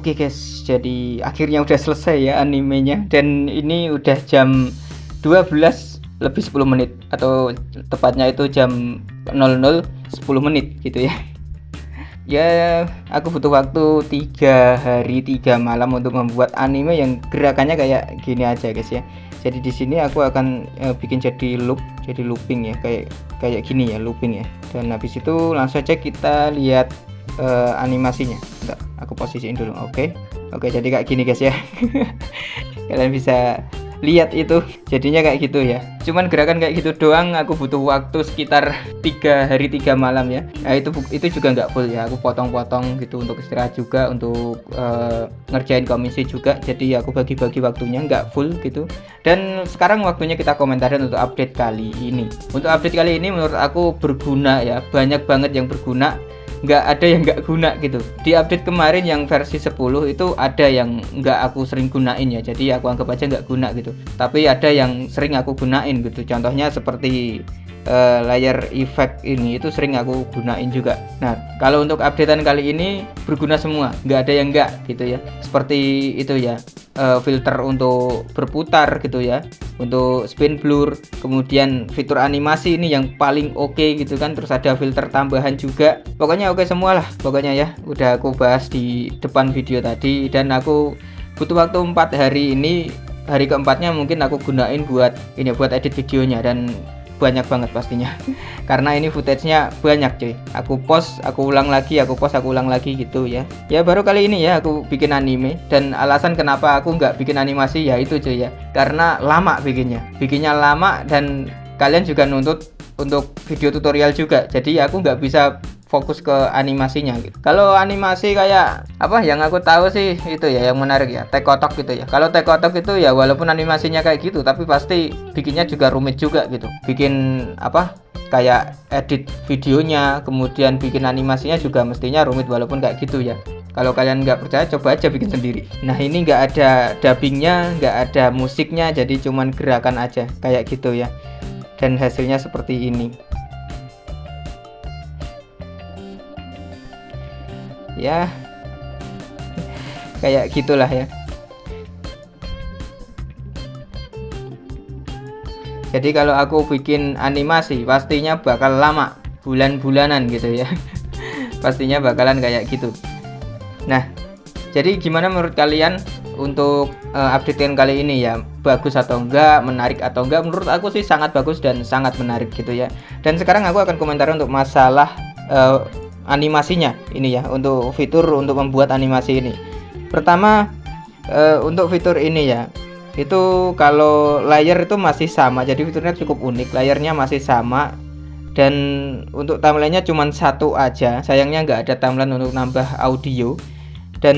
Oke guys, jadi akhirnya udah selesai ya animenya, dan ini udah jam 12 lebih 10 menit, atau tepatnya itu jam 00.10 menit gitu ya. Ya, aku butuh waktu 3 hari 3 malam untuk membuat anime yang gerakannya kayak gini aja guys ya. Jadi di sini aku akan bikin jadi looping ya, kayak gini ya, looping ya. Dan habis itu langsung aja kita lihat animasinya. Bentar, aku posisiin dulu. Oke, jadi kayak gini guys ya. Kalian bisa lihat itu jadinya kayak gitu ya. Cuman gerakan kayak gitu doang aku butuh waktu sekitar 3 hari 3 malam ya. Nah itu juga nggak full ya, aku potong-potong gitu untuk istirahat juga, untuk ngerjain komisi juga. Jadi aku bagi-bagi waktunya, nggak full gitu. Dan sekarang waktunya kita komentarin untuk update kali ini. Untuk update kali ini menurut aku berguna ya, banyak banget yang berguna, nggak ada yang nggak guna gitu. Di update kemarin yang versi 10 itu ada yang nggak aku sering gunain ya, jadi aku anggap aja nggak guna gitu. Tapi ada yang sering aku gunain gitu, contohnya seperti layer effect ini, itu sering aku gunain juga. Nah kalau untuk updatean kali ini berguna semua, nggak ada yang nggak gitu ya. Seperti itu ya, filter untuk berputar gitu ya, untuk spin blur, kemudian fitur animasi ini yang paling oke gitu kan. Terus ada filter tambahan juga, pokoknya oke semua lah pokoknya ya. Udah aku bahas di depan video tadi, dan aku butuh waktu 4 hari ini. Hari keempatnya mungkin aku gunain buat edit videonya, dan banyak banget pastinya. Karena ini footage-nya banyak cuy, aku post aku ulang lagi, aku post aku ulang lagi gitu ya. Ya baru kali ini ya aku bikin anime, dan alasan kenapa aku nggak bikin animasi ya itu cuy ya, karena lama bikinnya lama, dan kalian juga nuntut untuk video tutorial juga, jadi aku nggak bisa fokus ke animasinya gitu. Kalau animasi kayak apa yang aku tahu sih itu ya, yang menarik ya, Tekotok gitu ya. Kalau Tekotok itu ya walaupun animasinya kayak gitu, tapi pasti bikinnya juga rumit juga gitu. Bikin apa, kayak edit videonya, kemudian bikin animasinya juga mestinya rumit walaupun kayak gitu ya. Kalau kalian nggak percaya, coba aja bikin sendiri. Nah ini nggak ada dubbingnya, nggak ada musiknya, jadi cuman gerakan aja kayak gitu ya. Dan hasilnya seperti ini. Ya kayak gitulah ya. Jadi kalau aku bikin animasi pastinya bakal lama, bulan-bulanan gitu ya. Pastinya bakalan kayak gitu. Nah jadi gimana menurut kalian untuk updatean kali ini ya, bagus atau enggak, menarik atau enggak? Menurut aku sih sangat bagus dan sangat menarik gitu ya. Dan sekarang aku akan komentar untuk masalah animasinya ini ya, untuk fitur untuk membuat animasi ini. Pertama untuk fitur ini ya, itu kalau layer itu masih sama, jadi fiturnya cukup unik, layernya masih sama. Dan untuk timelinenya cuma satu aja, sayangnya nggak ada timeline untuk nambah audio. Dan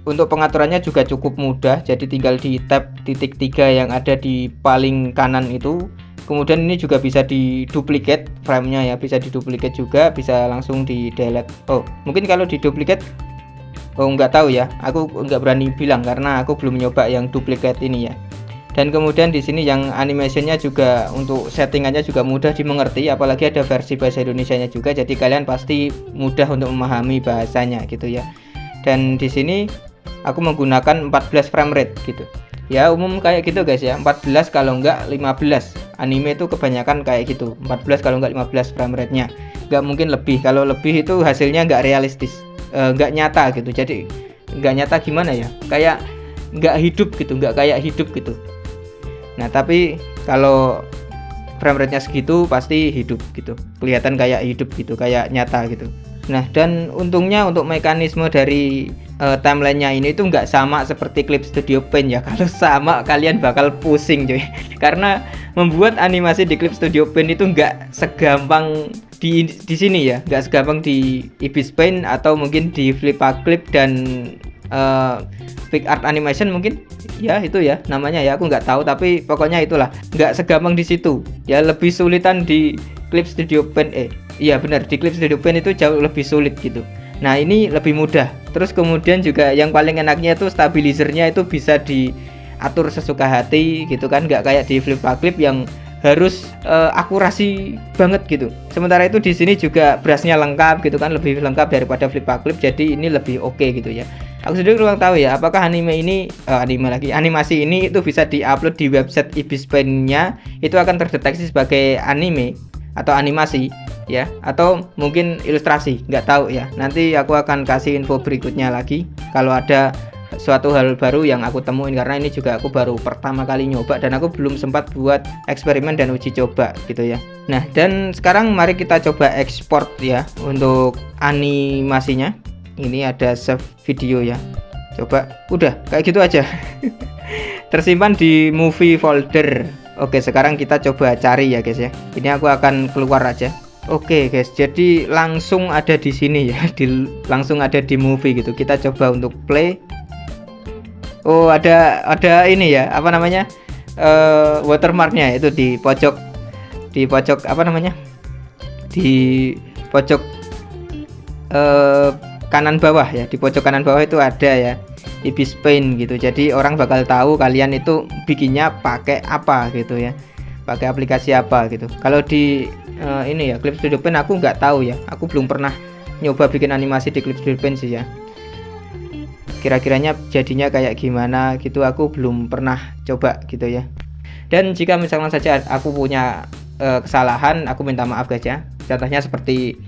untuk pengaturannya juga cukup mudah, jadi tinggal di tab titik 3 yang ada di paling kanan itu. Kemudian ini juga bisa diduplikat frame-nya ya, bisa diduplikat juga, bisa langsung di delete. Oh mungkin kalau diduplikat, oh nggak tahu ya, aku nggak berani bilang karena aku belum nyoba yang duplikat ini ya. Dan kemudian di sini yang animationnya juga untuk settingannya juga mudah dimengerti, apalagi ada versi bahasa Indonesianya juga, jadi kalian pasti mudah untuk memahami bahasanya gitu ya. Dan di sini aku menggunakan 14 frame rate gitu ya, umum kayak gitu guys ya, 14 kalau enggak 15. Anime itu kebanyakan kayak gitu, 14 kalau enggak 15 frame rate nya, enggak mungkin lebih. Kalau lebih itu hasilnya enggak realistis, enggak nyata gitu. Jadi enggak nyata gimana ya, kayak enggak hidup gitu, enggak kayak hidup gitu. Nah tapi kalau frame rate nya segitu pasti hidup gitu, kelihatan kayak hidup gitu, kayak nyata gitu. Nah dan untungnya untuk mekanisme dari timelinenya ini tuh nggak sama seperti Clip Studio Paint ya. Kalau sama kalian bakal pusing cuy, karena membuat animasi di Clip Studio Paint itu nggak segampang di sini ya, nggak segampang di Ibis Paint atau mungkin di Flippa-Clip dan PicArt Animation mungkin ya, itu ya namanya ya, aku nggak tahu, tapi pokoknya itulah nggak segampang di situ ya, lebih sulitan di Clip Studio Paint. Iya benar, di Clip Studio Paint itu jauh lebih sulit gitu. Nah ini lebih mudah. Terus kemudian juga yang paling enaknya itu stabilizernya itu bisa diatur sesuka hati gitu kan, nggak kayak di Flippa-Clip yang harus akurasi banget gitu. Sementara itu di sini juga brushnya lengkap gitu kan, lebih lengkap daripada Flippa-Clip, jadi ini lebih oke gitu ya. Aku sendiri kurang tahu ya, apakah animasi ini itu bisa diupload di website Ibispain-nya, itu akan terdeteksi sebagai anime atau animasi ya, atau mungkin ilustrasi, nggak tahu ya. Nanti aku akan kasih info berikutnya lagi kalau ada suatu hal baru yang aku temuin, karena ini juga aku baru pertama kali nyoba dan aku belum sempat buat eksperimen dan uji coba gitu ya. Nah, dan sekarang mari kita coba ekspor ya untuk animasinya. Ini ada save video ya, coba udah kayak gitu aja. Tersimpan di movie folder. Oke, sekarang kita coba cari ya guys ya. Ini aku akan keluar aja. Oke guys, jadi langsung ada di sini ya, langsung ada di movie gitu. Kita coba untuk play. Oh, ada ini ya, apa namanya, watermarknya itu di pojok apa namanya, di pojok kanan bawah ya, di pojok kanan bawah itu ada ya, Ibispain gitu. Jadi orang bakal tahu kalian itu bikinnya pakai apa gitu ya, pakai aplikasi apa gitu. Kalau di ini ya, Clip Studio Paint aku nggak tahu ya, aku belum pernah nyoba bikin animasi di Clip Studio Paint sih ya. Kira-kiranya jadinya kayak gimana gitu, aku belum pernah coba gitu ya. Dan jika misalnya saja aku punya kesalahan, aku minta maaf guys ya. Contohnya seperti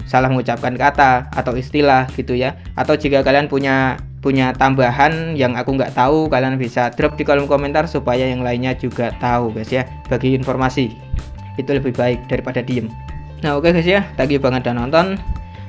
salah mengucapkan kata atau istilah gitu ya, atau jika kalian punya tambahan yang aku nggak tahu, kalian bisa drop di kolom komentar supaya yang lainnya juga tahu guys ya. Bagi informasi itu lebih baik daripada diem. Nah oke guys ya, thank you banget udah nonton.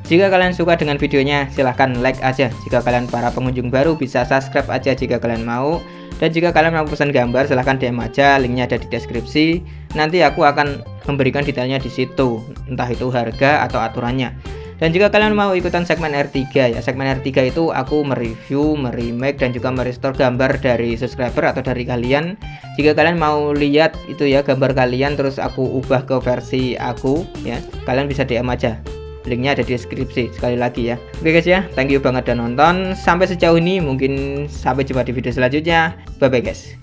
Jika kalian suka dengan videonya, silahkan like aja. Jika kalian para pengunjung baru, bisa subscribe aja jika kalian mau. Dan jika kalian mau pesan gambar, silahkan DM aja, linknya ada di deskripsi. Nanti aku akan memberikan detailnya di situ, entah itu harga atau aturannya. Dan jika kalian mau ikutan segmen R3 ya, segmen R3 itu aku mereview, meremake, dan juga merestore gambar dari subscriber atau dari kalian. Jika kalian mau lihat itu ya gambar kalian, terus aku ubah ke versi aku ya, kalian bisa DM aja. Linknya ada di deskripsi sekali lagi ya. Oke guys ya, thank you banget udah nonton sampai sejauh ini. Mungkin sampai jumpa di video selanjutnya. Bye bye guys.